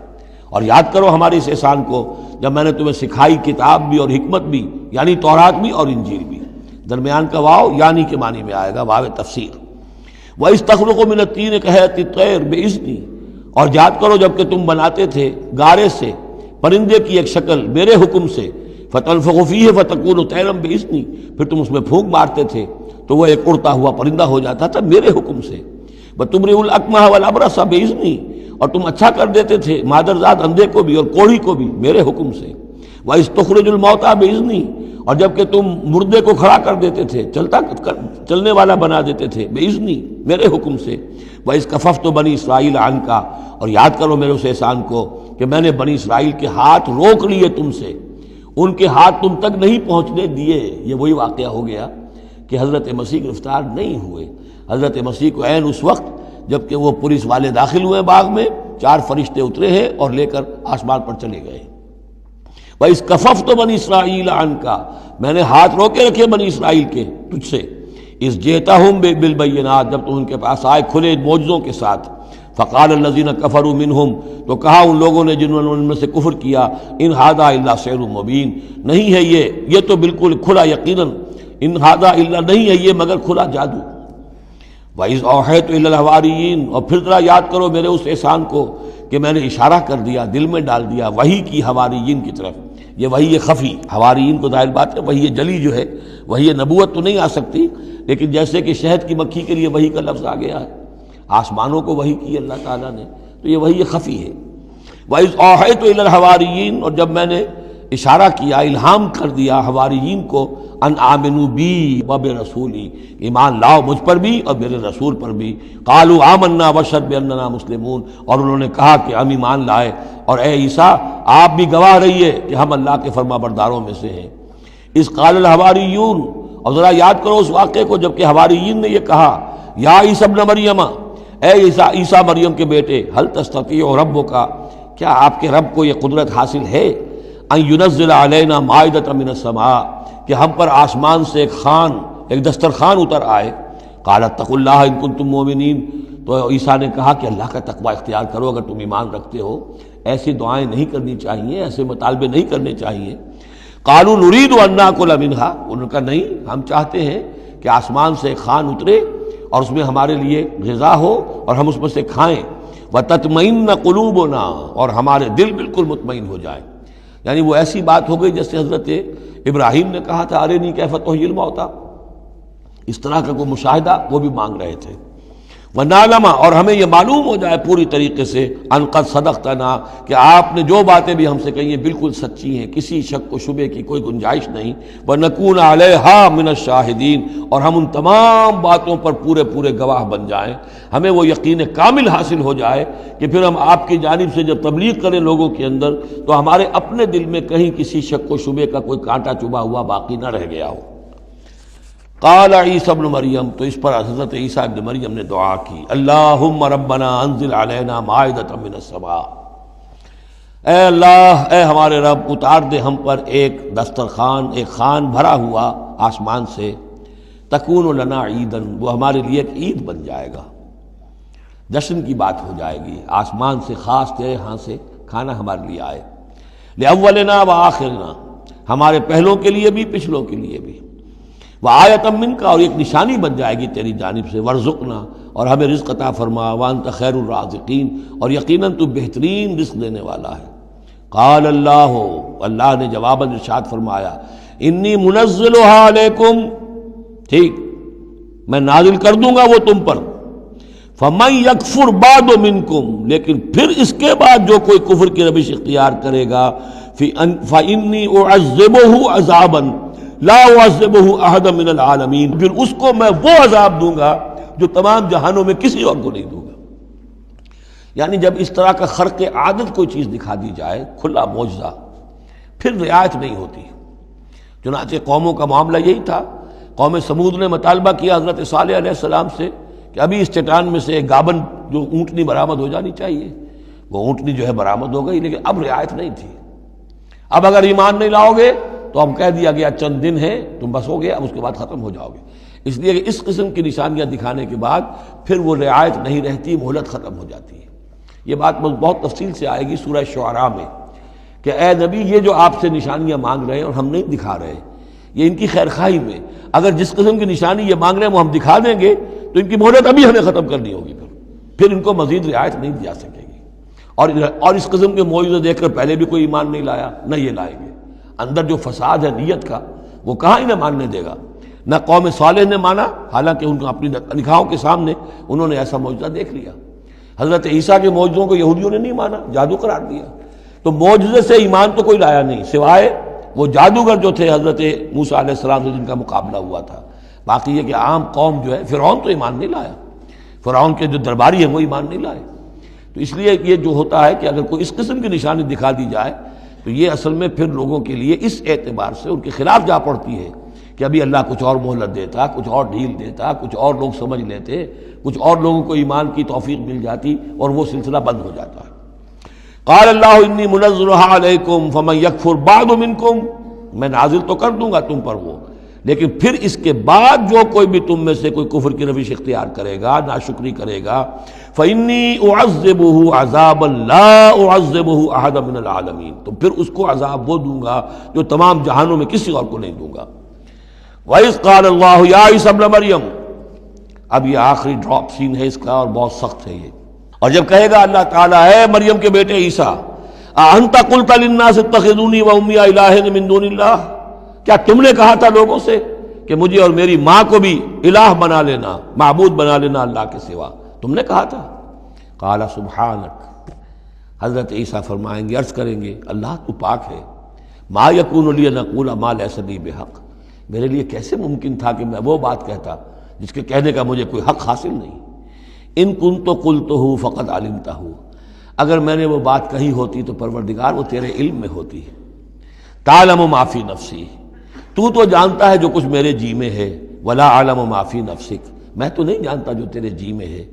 اور یاد کرو ہمارے اس احسان کو جب میں نے تمہیں سکھائی کتاب بھی اور حکمت بھی، یعنی تورات بھی اور انجیل بھی، درمیان کا واو یعنی کے معنی میں آئے گا، واو تفسیر۔ وَإِذْ تَخْلُقُ مِنَ الطِّينِ كَهَيْئَةِ الطَّيْرِ بِإِذْنِي، اور یاد کرو جب کہ تم بناتے تھے گارے سے پرندے کی ایک شکل میرے حکم سے، فَتَنفُخُ فِيهِ فَتَكُونُ طَيْرًا بِإِذْنِي، پھر تم اس میں پھونک مارتے تھے تو وہ ایک اڑتا ہوا پرندہ ہو جاتا تھا میرے حکم سے۔ وَتُبْرِئُ الْأَكْمَحَ وَالْأَبْرَصَ بِإِذْنِي، اور تم اچھا کر دیتے تھے مادرزاد اندھے کو بھی اور کوڑھی کو بھی میرے حکم سے۔ وَإِذْ تُخْرِجُ الْمَوْتَىٰ بِإِذْنِي، اور جب کہ تم مردے کو کھڑا کر دیتے تھے، چلنے والا بنا دیتے تھے، بِإِذْنِي، میرے حکم سے۔ وَإِذْ كَفَفْتُ بَنِي إِسْرَائِيلَ عَنْكَ، اور یاد کرو میرے اس احسان کو کہ میں نے بنی اسرائیل کے ہاتھ روک لیے تم سے، ان کے ہاتھ تم تک نہیں پہنچنے دیے۔ یہ وہی واقعہ ہو گیا کہ حضرت مسیح گرفتار نہیں ہوئے۔ حضرت مسیح کو عین اس وقت جب کہ وہ پولیس والے داخل ہوئے باغ میں، 4 فرشتے اترے ہیں اور لے کر آسمان پر چلے گئے۔ وَإِذْ كَفَفْتُ بَنِي إِسْرَائِيلَ عَنْكَ، میں نے ہاتھ روکے رکھے بنی اسرائیل کے تجھ سے۔ اِذْ جِئْتَهُم بِالْبَيِّنَاتِ، جب تم ان کے پاس آئے کھلے معجزوں کے ساتھ۔ فَقَالَ الَّذِينَ كَفَرُوا مِنْهُمْ، تو کہا ان لوگوں نے جنہوں نے ان میں سے کفر کیا، إِنْ هَذَا إِلَّا سِحْرٌ مُبِينٌ، نہیں ہے یہ تو بالکل کھلا یقیناً ان ھذا الا نہیں ہے یہ مگر کھلا جادو۔ وَإِذْ أَوْحَيْتُ إِلَى الْحَوَارِيِّينَ، اور پھر ذرا یاد کرو میرے اس احسان کو کہ میں نے اشارہ کر دیا، دل میں ڈال دیا وحی کی حواریین کی طرف۔ یہ وحی خفی، حواریین کو ظاہر بات ہے وحی جلی جو ہے، وحی نبوت تو نہیں آ سکتی، لیکن جیسے کہ شہد کی مکھی کے لیے وحی کا لفظ آ گیا ہے، آسمانوں کو وحی کی اللہ تعالیٰ نے، تو یہ وحی خفی ہے۔ وَإِذْ أَوْحَيْتُ إِلَى الْحَوَارِيِّينَ، اور جب میں نے اشارہ کیا، الہام کر دیا حواریین کو، ان آمنوا بی وبرسولی، ایمان لاؤ مجھ پر بھی اور میرے رسول پر بھی۔ قالوا آمنا واشہد باننا مسلمون، اور انہوں نے کہا کہ ہم ایمان لائے اور اے عیسیٰ آپ بھی گواہ رہیے کہ ہم اللہ کے فرما برداروں میں سے ہیں۔ اذ قال الحواریون، اور ذرا یاد کرو اس واقعے کو جب کہ حواریین نے یہ کہا، یا عیسیٰ ابن مریم، اے عیسیٰ مریم کے بیٹے، حل تستطیع ربک، کیا آپ کے رب کو یہ قدرت حاصل ہے، ان ینزل علینا مائدۃ من السماء، کہ ہم پر آسمان سے ایک دسترخوان اتر آئے۔ قال اتقوا اللہ ان کنتم مؤمنین، تو عیسیٰ نے کہا کہ اللہ کا تقوی اختیار کرو اگر تم ایمان رکھتے ہو، ایسی دعائیں نہیں کرنی چاہیے، ایسے مطالبے نہیں کرنے چاہیے۔ قالوا نرید ان ناکل منہا، انہوں نے کہا نہیں، ہم چاہتے ہیں کہ آسمان سے ایک خوان اترے اور اس میں ہمارے لیے غذا ہو اور ہم اس میں سے کھائیں۔ وتطمئن قلوبنا، اور ہمارے دل بالکل مطمئن ہو جائیں۔ یعنی وہ ایسی بات ہو گئی جیسے حضرت ابراہیم نے کہا تھا ارنی کیف تحیی الموتیٰ، اس طرح کا کوئی مشاہدہ وہ بھی مانگ رہے تھے۔ وَنَعْلَمَ، اور ہمیں یہ معلوم ہو جائے پوری طریقے سے، ان قد صدقتنا، کہ آپ نے جو باتیں بھی ہم سے کہی ہیں بالکل سچی ہیں، کسی شک و شبے کی کوئی گنجائش نہیں۔ وَنَكُونَ عَلَيْهَا مِنَ الشَّاهِدِينَ، اور ہم ان تمام باتوں پر پورے گواہ بن جائیں، ہمیں وہ یقین کامل حاصل ہو جائے کہ پھر ہم آپ کی جانب سے جب تبلیغ کریں لوگوں کے اندر تو ہمارے اپنے دل میں کہیں کسی شک و شبے کا کوئی کانٹا چبھا ہوا باقی نہ رہ گیا ہو۔ قال عیسیٰ ابن مریم، تو اس پر حضرت عیسیٰ ابن مریم نے دعا کی، اللہم ربنا انزل علینا مائدۃ من السماء، اے اللہ، اے ہمارے رب، اتار دے ہم پر ایک دسترخوان، ایک خوان بھرا ہوا آسمان سے، تکون لنا عیدن، وہ ہمارے لیے ایک عید بن جائے گا، جشن کی بات ہو جائے گی، آسمان سے خاص تیرے ہاں سے کھانا ہمارے لیے آئے، لأولنا وآخرنا، ہمارے پہلوں کے لیے بھی پچھلوں کے لیے بھی، وآیۃ منک، اور ایک نشانی بن جائے گی تیری جانب سے، وارزقنا، اور ہمیں رزق عطا فرما، وانت خیر الرازقین، اور یقیناً تو بہترین رزق دینے والا ہے۔ قال اللہ نے جواباً ارشاد فرمایا، انی منزلها علیکم، ٹھیک میں نازل کر دوں گا وہ تم پر، فمن یکفر بعد منکم، لیکن پھر اس کے بعد جو کوئی کفر کی روش اختیار کرے گا، فانی اعذبہ عذابا لا اعذبہ احد من العالمین، پھر اس کو میں وہ عذاب دوں گا جو تمام جہانوں میں کسی اور کو نہیں دوں گا۔ یعنی جب اس طرح کا خرق عادت کوئی چیز دکھا دی جائے، کھلا معجزہ، پھر رعایت نہیں ہوتی۔ چنانچہ قوموں کا معاملہ یہی تھا، قوم سمود نے مطالبہ کیا حضرت صالح علیہ السلام سے کہ ابھی اس چٹان میں سے ایک گابن جو اونٹنی برآمد ہو جانی چاہیے، وہ اونٹنی جو ہے برآمد ہو گئی، لیکن اب رعایت نہیں تھی۔ اب اگر ایمان نہیں لاؤ گے تو اب کہہ دیا گیا چند دن ہے تم بس ہو گیا، اب اس کے بعد ختم ہو جاؤ گے، اس لیے کہ اس قسم کی نشانیاں دکھانے کے بعد پھر وہ رعایت نہیں رہتی، مہلت ختم ہو جاتی ہے۔ یہ بات بہت تفصیل سے آئے گی سورہ شعراء میں کہ اے نبی یہ جو آپ سے نشانیاں مانگ رہے ہیں اور ہم نہیں دکھا رہے، یہ ان کی خیر خواہی میں، اگر جس قسم کی نشانی یہ مانگ رہے ہیں وہ ہم دکھا دیں گے تو ان کی مہلت ابھی ہمیں ختم کرنی ہوگی، پھر ان کو مزید رعایت نہیں دی جا سکے گی۔ اور اس قسم کے معجزے دیکھ کر پہلے بھی کوئی ایمان نہیں لایا، نہ یہ لائیں گے۔ اندر جو فساد ہے نیت کا، وہ کہاں انہیں ماننے دے گا۔ نہ قوم صالح نے مانا، حالانکہ ان کو اپنی نگاہوں کے سامنے انہوں نے ایسا معجزہ دیکھ لیا۔ حضرت عیسیٰ کے معجزوں کو یہودیوں نے نہیں مانا، جادو قرار دیا۔ تو معجزے سے ایمان تو کوئی لایا نہیں، سوائے وہ جادوگر جو تھے حضرت موسیٰ علیہ السلام سے جن کا مقابلہ ہوا تھا۔ باقی یہ کہ عام قوم جو ہے، فرعون تو ایمان نہیں لایا، فرعون کے جو درباری ہیں وہ ایمان نہیں لائے۔ تو اس لیے یہ جو ہوتا ہے کہ اگر کوئی اس قسم کی نشانی دکھا دی جائے تو یہ اصل میں پھر لوگوں کے لیے اس اعتبار سے ان کے خلاف جا پڑتی ہے کہ ابھی اللہ کچھ اور مہلت دیتا، کچھ اور ڈھیل دیتا، کچھ اور لوگ سمجھ لیتے، کچھ اور لوگوں کو ایمان کی توفیق مل جاتی اور وہ سلسلہ بند ہو جاتا ہے۔ قال اللہ انی منزلها علیکم فمن یکفر بعد منکم، میں نازل تو کر دوں گا تم پر وہ، لیکن پھر اس کے بعد جو کوئی بھی تم میں سے کوئی کفر کی روش اختیار کرے گا، ناشکری کرے گا، فإنی اعذبہ عذابا لا اعذبہ احد من العالمین، تو پھر اس کو عذاب وہ دوں گا جو تمام جہانوں میں کسی اور کو نہیں دوں گا۔ وَإِذْ قَالَ اللَّهُ يَا عِيسَى ابْنَ مَرْيَمَ، اب یہ آخری ڈراپ سین ہے اس کا اور بہت سخت ہے یہ. اور جب کہے گا اللہ تعالیٰ اے مریم کے بیٹے عیسیٰ، أَأَنْتَ قُلْتَ لِلنَّاسِ اتَّخِذُونِي وَأُمِّيَ إِلَٰهَيْنِ مِن دُونِ اللَّهِ، کیا تم نے کہا تھا لوگوں سے کہ مجھے اور میری ماں کو بھی الہ بنا لینا، معبود بنا لینا اللہ کے سوا؟ تم نے کہا تھا. قال سبحانک، حضرت عیسیٰ فرمائیں گے، عرض کریں گے اللہ تو پاک ہے. ما یکون لی ان اقول ما لیس لی بحق، میرے لیے کیسے ممکن تھا کہ میں وہ بات کہتا جس کے کہنے کا مجھے کوئی حق حاصل نہیں. ان کنت قلتہ فقد علمتہ، اگر میں نے وہ بات کہی ہوتی تو پروردگار وہ تیرے علم میں ہوتی. تعلم ما فی نفسی، تو جانتا ہے جو کچھ میرے جی میں ہے. ولا اعلم ما فی نفسک، میں تو نہیں جانتا جو تیرے جی میں ہے.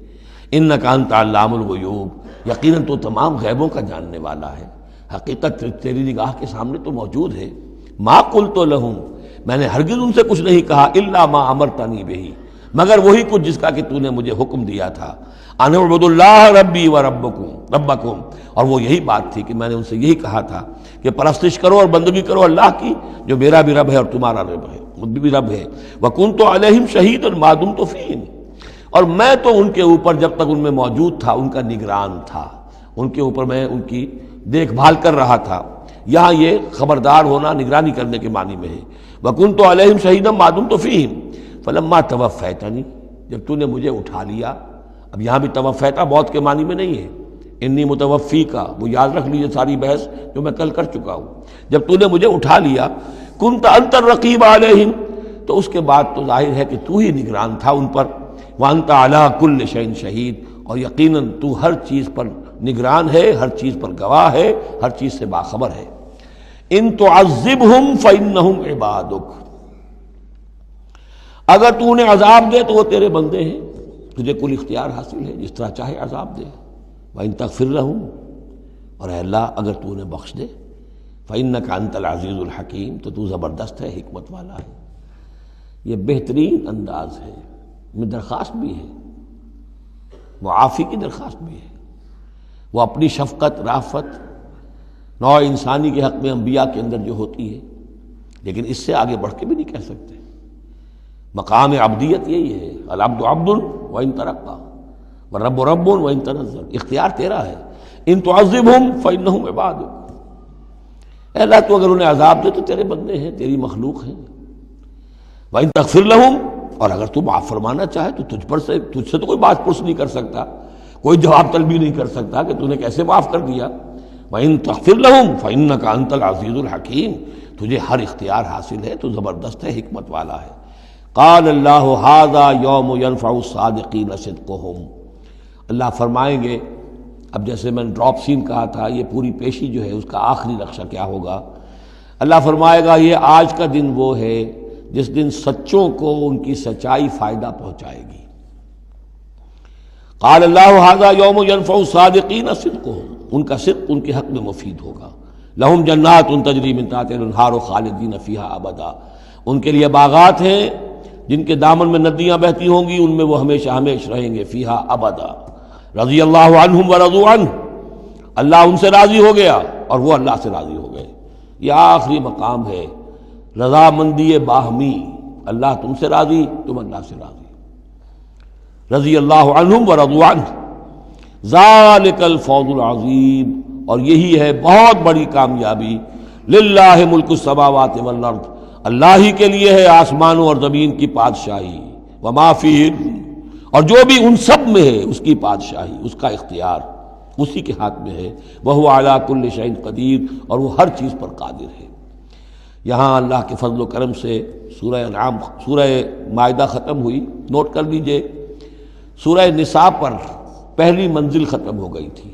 انک انت علام الغیوب، یقیناً تو تمام غیبوں کا جاننے والا ہے. حقیقت تیری نگاہ کے سامنے تو موجود ہے. ما قلت لہم، میں نے ہرگز ان سے کچھ نہیں کہا. الا ما امرتنی بہ، مگر وہی کچھ جس کا کہ تو نے مجھے حکم دیا تھا. ان اعبدوا اللہ ربی و ربکم، اور وہ یہی بات تھی کہ میں نے ان سے یہی کہا تھا کہ پرستش کرو اور بندگی کرو اللہ کی، جو میرا بھی رب ہے اور تمہارا رب ہے، مجھ بھی رب ہے. وکنت علیہم شہیدا ما دمت فیہم، اور میں تو ان کے اوپر جب تک ان میں موجود تھا ان کا نگران تھا، ان کے اوپر میں ان کی دیکھ بھال کر رہا تھا. یہاں یہ خبردار ہونا نگرانی کرنے کے معنی میں ہے. وکنت علیہم شہیدا ما دمت فیہم فلما توفیتنی، جب تو نے مجھے اٹھا لیا. اب یہاں بھی توفیتا موت کے معنی میں نہیں ہے، انی متوفی کا، وہ یاد رکھ لیجیے ساری بحث جو میں کل کر چکا ہوں. جب تو نے مجھے اٹھا لیا، کنت انت الرقیب علیہم، تو اس کے بعد تو ظاہر ہے کہ تو ہی نگران تھا ان پر. وانت علی کل شیء شہید، اور یقیناً تو ہر چیز پر نگران ہے، ہر چیز پر گواہ ہے، ہر چیز سے باخبر ہے. ان تعذبہم فانہم عبادک، اگر تو انہیں عذاب دے تو وہ تیرے بندے ہیں، تجھے کل اختیار حاصل ہے، جس طرح چاہے عذاب دے. وَإِن تغفر لَهُمْ، اور اے اللہ اگر تو انہیں بخش دے، فَإِنَّكَ أَنْتَ الْعَزِيزُ الْحَكِيمُ، تو تو زبردست ہے، حکمت والا ہے. یہ بہترین انداز ہے، میں درخواست بھی ہے، معافی کی درخواست بھی ہے. وہ اپنی شفقت، رافت نوع انسانی کے حق میں انبیاء کے اندر جو ہوتی ہے، لیکن اس سے آگے بڑھ کے بھی نہیں کہہ سکتے. مقام عبدیت یہی ہے، العبد عبد وان ترقى والرب رب وان تنزل، اختیار تیرا ہے. ان تعذبہم فانہم عبادک، اے اللہ تو اگر انہیں عذاب دے تو تیرے بندے ہیں، تیری مخلوق ہیں. وان تغفر لہم، اور اگر تو معاف فرمانا چاہے تو تجھ سے تو کوئی بات پرس نہیں کر سکتا، کوئی جواب طلبی نہیں کر سکتا کہ تو نے کیسے معاف کر دیا. وان تغفر لہم فانک انت العزیز الحکیم، تجھے ہر اختیار حاصل ہے، تو زبردست ہے، حکمت والا ہے. قال اللہ ھذا یوم ینفع الصادقین صدقہم، اللہ فرمائیں گے، اب جیسے میں نے ڈراپ سین کہا تھا، یہ پوری پیشی جو ہے اس کا آخری نقشہ کیا ہوگا. اللہ فرمائے گا یہ آج کا دن وہ ہے جس دن سچوں کو ان کی سچائی فائدہ پہنچائے گی. قال اللہ ھذا یوم ینفع الصادقین صدقہم، ان کا صدق ان کے حق میں مفید ہوگا. لہم جنات تجری من تحتہا الانہار خالدین فیہا ابدا، ان کے لیے باغات ہیں جن کے دامن میں ندیاں بہتی ہوں گی، ان میں وہ ہمیشہ ہمیشہ رہیں گے. فیہا ابدا، رضی اللہ عنہم ورضوا عنہ، اللہ ان سے راضی ہو گیا اور وہ اللہ سے راضی ہو گئے. یہ آخری مقام ہے، رضامندی باہمی، اللہ تم سے راضی، تم اللہ سے راضی. رضی اللہ عنہم ورضوا عنہ، ذالک الفوز العظیم، اور یہی ہے بہت بڑی کامیابی. للہ ملک السماوات والارض، اللہ ہی کے لیے ہے آسمانوں اور زمین کی بادشاہی. وما فیہن، اور جو بھی ان سب میں ہے اس کی بادشاہی، اس کا اختیار اسی کے ہاتھ میں ہے. وہو علی کل شیء قدیر، اور وہ ہر چیز پر قادر ہے. یہاں اللہ کے فضل و کرم سے سورہ انعام، سورہ مائدہ ختم ہوئی. نوٹ کر لیجئے سورہ نساء پر پہلی منزل ختم ہو گئی تھی.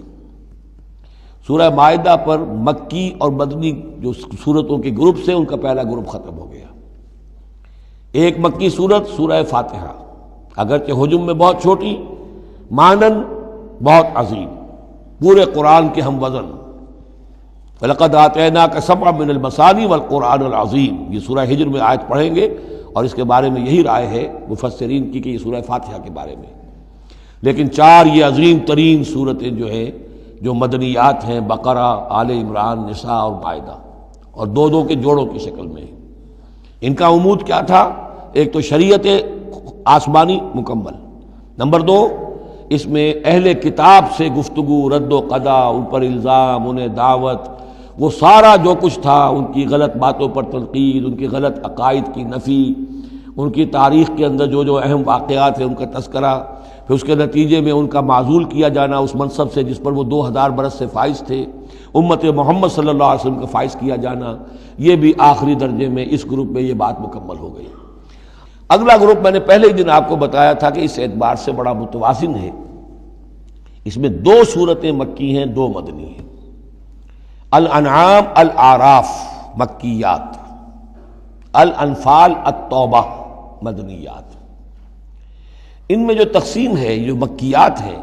سورہ مائدہ پر مکی اور مدنی جو سورتوں کے گروپ سے ان کا پہلا گروپ ختم ہو گیا. ایک مکی سورت سورہ فاتحہ، اگرچہ حجم میں بہت چھوٹی، مانن بہت عظیم، پورے قرآن کے ہم وزن. وَلَقَدْ آتَيْنَاكَ سَبْعًا مِنَ الْمَثَانِي وَالْقُرْآنِ الْعَظِيمِ، یہ سورہ ہجر میں آیت پڑھیں گے اور اس کے بارے میں یہی رائے ہے مفسرین کی کہ یہ سورہ فاتحہ کے بارے میں. لیکن چار یہ عظیم ترین صورتیں جو ہیں جو مدنیات ہیں، بقرہ، آل عمران، نساء اور مائدہ، اور دو دو کے جوڑوں کی شکل میں. ان کا عمود کیا تھا ایک تو شریعت آسمانی مکمل، نمبر دو اس میں اہل کتاب سے گفتگو، رد و قضا، ان پر الزام، انہیں دعوت، وہ سارا جو کچھ تھا، ان کی غلط باتوں پر تنقید، ان کی غلط عقائد کی نفی، ان کی تاریخ کے اندر جو جو اہم واقعات ہیں ان کا تذکرہ، پھر اس کے نتیجے میں ان کا معزول کیا جانا اس منصب سے جس پر وہ 2000 برس سے فائز تھے، امت محمد صلی اللہ علیہ وسلم کا فائز کیا جانا، یہ بھی آخری درجے میں اس گروپ میں یہ بات مکمل ہو گئی۔ اگلا گروپ میں نے پہلے ہی دن آپ کو بتایا تھا کہ اس اعتبار سے بڑا متوازن ہے، اس میں 2 سورتیں مکی ہیں، 2 مدنی ہیں۔ الانعام الاعراف مکیات، الانفال التوبہ مدنیات۔ ان میں جو تقسیم ہے، جو مکیات ہیں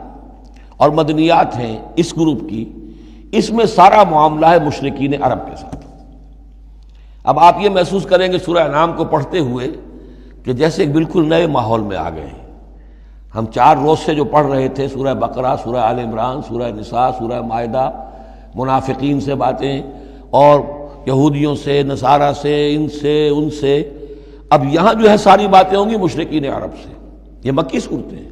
اور مدنیات ہیں اس گروپ کی، اس میں سارا معاملہ ہے مشرکین عرب کے ساتھ۔ اب آپ یہ محسوس کریں گے سورہ انعام کو پڑھتے ہوئے کہ جیسے ایک بالکل نئے ماحول میں آ گئے ہیں۔ ہم 4 روز سے جو پڑھ رہے تھے سورہ بقرہ، سورہ آل عمران، سورہ نساء، سورہ مائدہ، منافقین سے باتیں اور یہودیوں سے، نصارہ سے، ان سے، اب یہاں جو ہے ساری باتیں ہوں گی مشرکین عرب سے۔ یہ مکی صورتیں ہیں،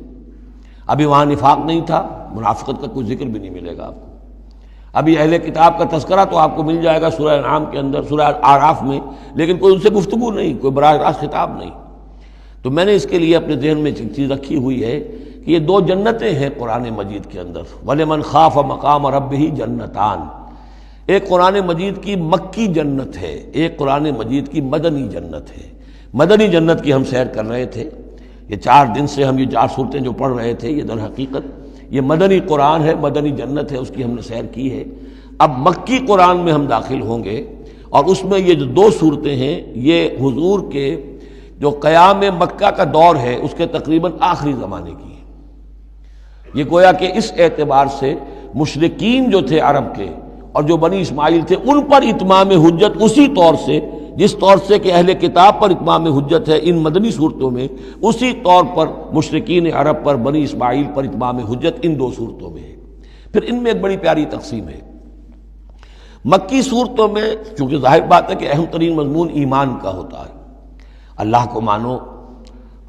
ابھی وہاں نفاق نہیں تھا، منافقت کا کوئی ذکر بھی نہیں ملے گا آپ کو۔ ابھی اہل کتاب کا تذکرہ تو آپ کو مل جائے گا سورہ انعام کے اندر، سورہ اعراف میں، لیکن کوئی ان سے گفتگو نہیں، کوئی براہ راست خطاب نہیں۔ تو میں نے اس کے لیے اپنے ذہن میں ایک چیز رکھی ہوئی ہے کہ یہ 2 جنتیں ہیں قرآن مجید کے اندر، وَلِمَنْ خَافَ مَقَامَ رَبِّهِ جنتان۔ ایک قرآن مجید کی مکی جنت ہے، ایک قرآن مجید کی مدنی جنت ہے۔ مدنی جنت کی ہم سیر کر رہے تھے، یہ 4 دن سے ہم یہ 4 صورتیں جو پڑھ رہے تھے، یہ در حقیقت یہ مدنی قرآن ہے، مدنی جنت ہے، اس کی ہم نے سیر کی ہے۔ اب مکی قرآن میں ہم داخل ہوں گے، اور اس میں یہ جو 2 صورتیں ہیں یہ حضور کے جو قیام مکہ کا دور ہے اس کے تقریباً آخری زمانے کی ہے۔ یہ گویا کہ اس اعتبار سے مشرکین جو تھے عرب کے اور جو بنی اسماعیل تھے ان پر اتمام حجت اسی طور سے، جس طور سے کہ اہل کتاب پر اتمام حجت ہے ان مدنی صورتوں میں، اسی طور پر مشرکین عرب پر، بنی اسماعیل پر اتمام حجت ان 2 صورتوں میں ہے۔ پھر ان میں ایک بڑی پیاری تقسیم ہے۔ مکی صورتوں میں چونکہ ظاہر بات ہے کہ اہم ترین مضمون ایمان کا ہوتا ہے، اللہ کو مانو،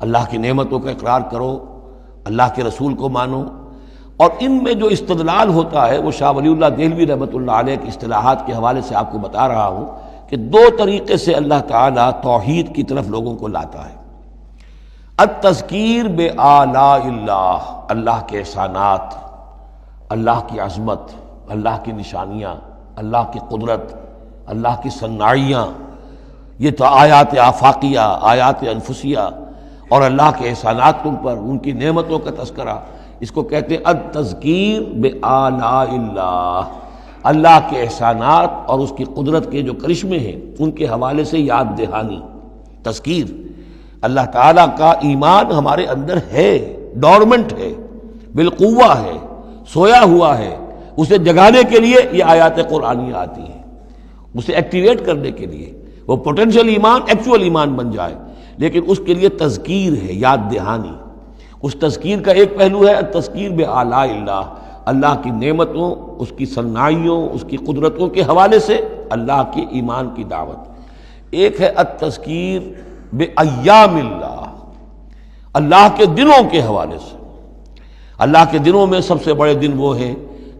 اللہ کی نعمتوں کا اقرار کرو، اللہ کے رسول کو مانو، اور ان میں جو استدلال ہوتا ہے وہ شاہ ولی اللہ دہلوی رحمۃ اللہ علیہ کی اصطلاحات کے حوالے سے آپ کو بتا رہا ہوں کہ 2 طریقے سے اللہ تعالیٰ توحید کی طرف لوگوں کو لاتا ہے۔ التذکیر بآلاء اللہ، اللہ کے احسانات، اللہ کی عظمت، اللہ کی نشانیاں، اللہ کی قدرت، اللہ کی صناعیاں، یہ تو آیات آفاقیہ، آیات انفسیہ، اور اللہ کے احسانات تم پر، ان کی نعمتوں کا تذکرہ، اس کو کہتے ہیں التذکیر بآلاء اللہ، اللہ کے احسانات اور اس کی قدرت کے جو کرشمے ہیں ان کے حوالے سے یاد دہانی، تذکیر۔ اللہ تعالیٰ کا ایمان ہمارے اندر ہے، ڈورمنٹ ہے، بالقوہ ہے، سویا ہوا ہے، اسے جگانے کے لیے یہ آیات قرآنیہ آتی ہیں، اسے ایکٹیویٹ کرنے کے لیے وہ پوٹینشیل ایمان ایکچوئل ایمان بن جائے، لیکن اس کے لیے تذکیر ہے، یاد دہانی۔ اس تذکیر کا ایک پہلو ہے التذکیر بآلاء اللہ، اللہ کی نعمتوں، اس کی صناعیوں، اس کی قدرتوں کے حوالے سے اللہ کے ایمان کی دعوت۔ ایک ہے التذکیر بایام اللہ، اللہ کے دنوں کے حوالے سے۔ اللہ کے دنوں میں سب سے بڑے دن وہ ہیں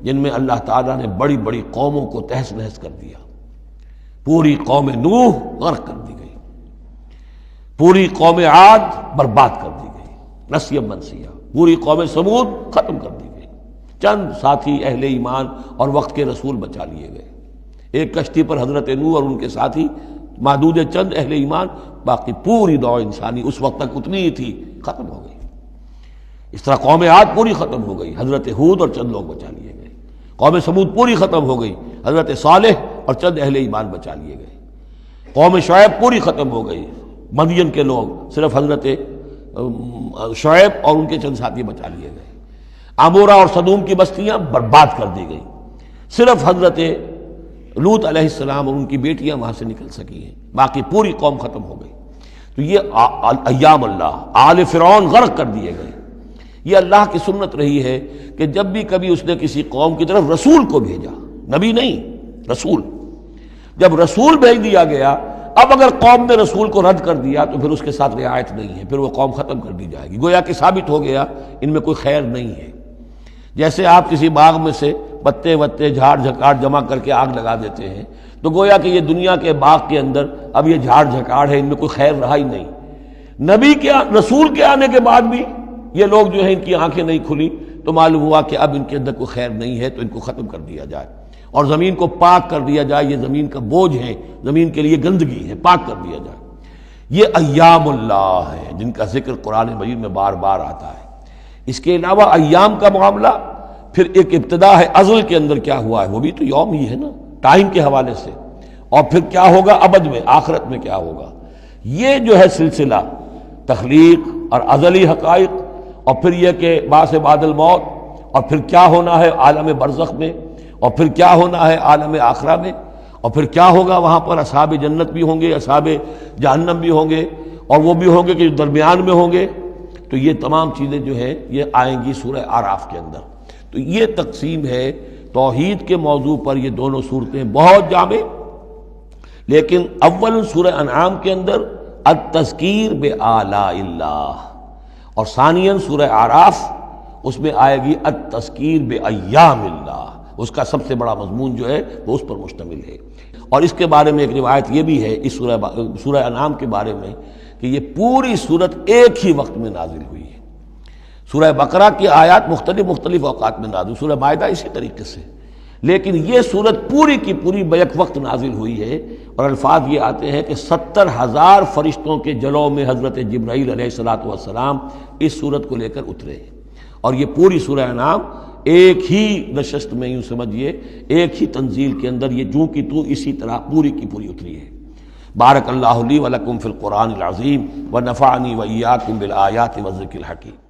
جن میں اللہ تعالیٰ نے بڑی بڑی قوموں کو تہس نہس کر دیا۔ پوری قوم نوح غرق کر دی گئی، پوری قوم عاد برباد کر دی گئی، نسیا منسیا، پوری قوم سمود ختم کر دی گئی، چند ساتھی اہل ایمان اور وقت کے رسول بچا لیے گئے۔ ایک کشتی پر حضرت نوح اور ان کے ساتھی، محدود چند اہل ایمان، باقی پوری نوع انسانی اس وقت تک اتنی ہی تھی، ختم ہو گئی۔ اس طرح قوم عاد پوری ختم ہو گئی، حضرت ہود اور چند لوگ بچا لیے گئے۔ قوم سمود پوری ختم ہو گئی، حضرت صالح اور چند اہل ایمان بچا لیے گئے۔ قوم شعیب پوری ختم ہو گئی، مدین کے لوگ، صرف حضرت شعیب اور ان کے چند ساتھی بچا لیے گئے۔ عمورہ اور صدوم کی بستیاں برباد کر دی گئی، صرف حضرت لوط علیہ السلام اور ان کی بیٹیاں وہاں سے نکل سکی ہیں، باقی پوری قوم ختم ہو گئی۔ تو یہ ایام اللہ، آل فرعون غرق کر دیے گئے۔ یہ اللہ کی سنت رہی ہے کہ جب بھی کبھی اس نے کسی قوم کی طرف رسول کو بھیجا، نبی نہیں، رسول، جب رسول بھیج دیا گیا، اب اگر قوم نے رسول کو رد کر دیا تو پھر اس کے ساتھ رعایت نہیں ہے، پھر وہ قوم ختم کر دی جائے گی، گویا کہ ثابت ہو گیا ان میں کوئی خیر نہیں ہے۔ جیسے آپ کسی باغ میں سے پتے وتے جھاڑ جھکاڑ جمع کر کے آگ لگا دیتے ہیں تو گویا کہ یہ دنیا کے باغ کے اندر اب یہ جھاڑ جھکاڑ ہے، ان میں کوئی خیر رہا ہی نہیں۔ نبی کے رسول کے آنے کے بعد بھی یہ لوگ جو ہیں ان کی آنکھیں نہیں کھلی تو معلوم ہوا کہ اب ان کے اندر کوئی خیر نہیں ہے، تو ان کو ختم کر دیا جائے اور زمین کو پاک کر دیا جائے، یہ زمین کا بوجھ ہے، زمین کے لیے گندگی ہے، پاک کر دیا جائے۔ یہ ایام اللہ ہے جن کا ذکر قرآن مجید میں بار بار آتا ہے۔ اس کے علاوہ ایام کا معاملہ پھر ایک ابتدا ہے، ازل کے اندر کیا ہوا ہے وہ بھی تو یوم ہی ہے نا، ٹائم کے حوالے سے، اور پھر کیا ہوگا ابد میں، آخرت میں کیا ہوگا۔ یہ جو ہے سلسلہ تخلیق اور ازلی حقائق، اور پھر یہ کہ بعث بعد الموت، اور پھر کیا ہونا ہے عالم برزخ میں، اور پھر کیا ہونا ہے عالم آخرہ میں، اور پھر کیا ہوگا وہاں پر اصحاب جنت بھی ہوں گے، اصحاب جہنم بھی ہوں گے، اور وہ بھی ہوں گے کہ جو درمیان میں ہوں گے، تو یہ تمام چیزیں جو ہیں یہ آئیں گی سورہ اعراف کے اندر۔ تو یہ تقسیم ہے توحید کے موضوع پر، یہ دونوں صورتیں بہت جامع، لیکن اول سورہ انعام کے اندر التذکیر بآلاء اللہ، اور ثانیاً سورہ اعراف اس میں آئے گی التذکیر بایام اللہ، اس کا سب سے بڑا مضمون جو ہے وہ اس پر مشتمل ہے۔ اور اس کے بارے میں ایک روایت یہ بھی ہے اس سورہ انعام کے بارے میں کہ یہ پوری سورت ایک ہی وقت میں نازل ہوئی ہے۔ سورہ بقرہ کی آیات مختلف اوقات میں نازل، سورہ مائدہ اسی طریقے سے، لیکن یہ سورت پوری کی پوری بیک وقت نازل ہوئی ہے، اور الفاظ یہ آتے ہیں کہ 70,000 فرشتوں کے جلوں میں حضرت جبرائیل علیہ السلام اس سورت کو لے کر اترے ہیں، اور یہ پوری سورہ انعام ایک ہی نشست میں، یوں سمجھیے ایک ہی تنزیل کے اندر یہ جوں کی تو اسی طرح پوری کی پوری اتری ہے۔ بارک اللہ لی ولکم فی القرآن العظیم ونفعنی وإیاکم بالآیات والذکر الحکیم۔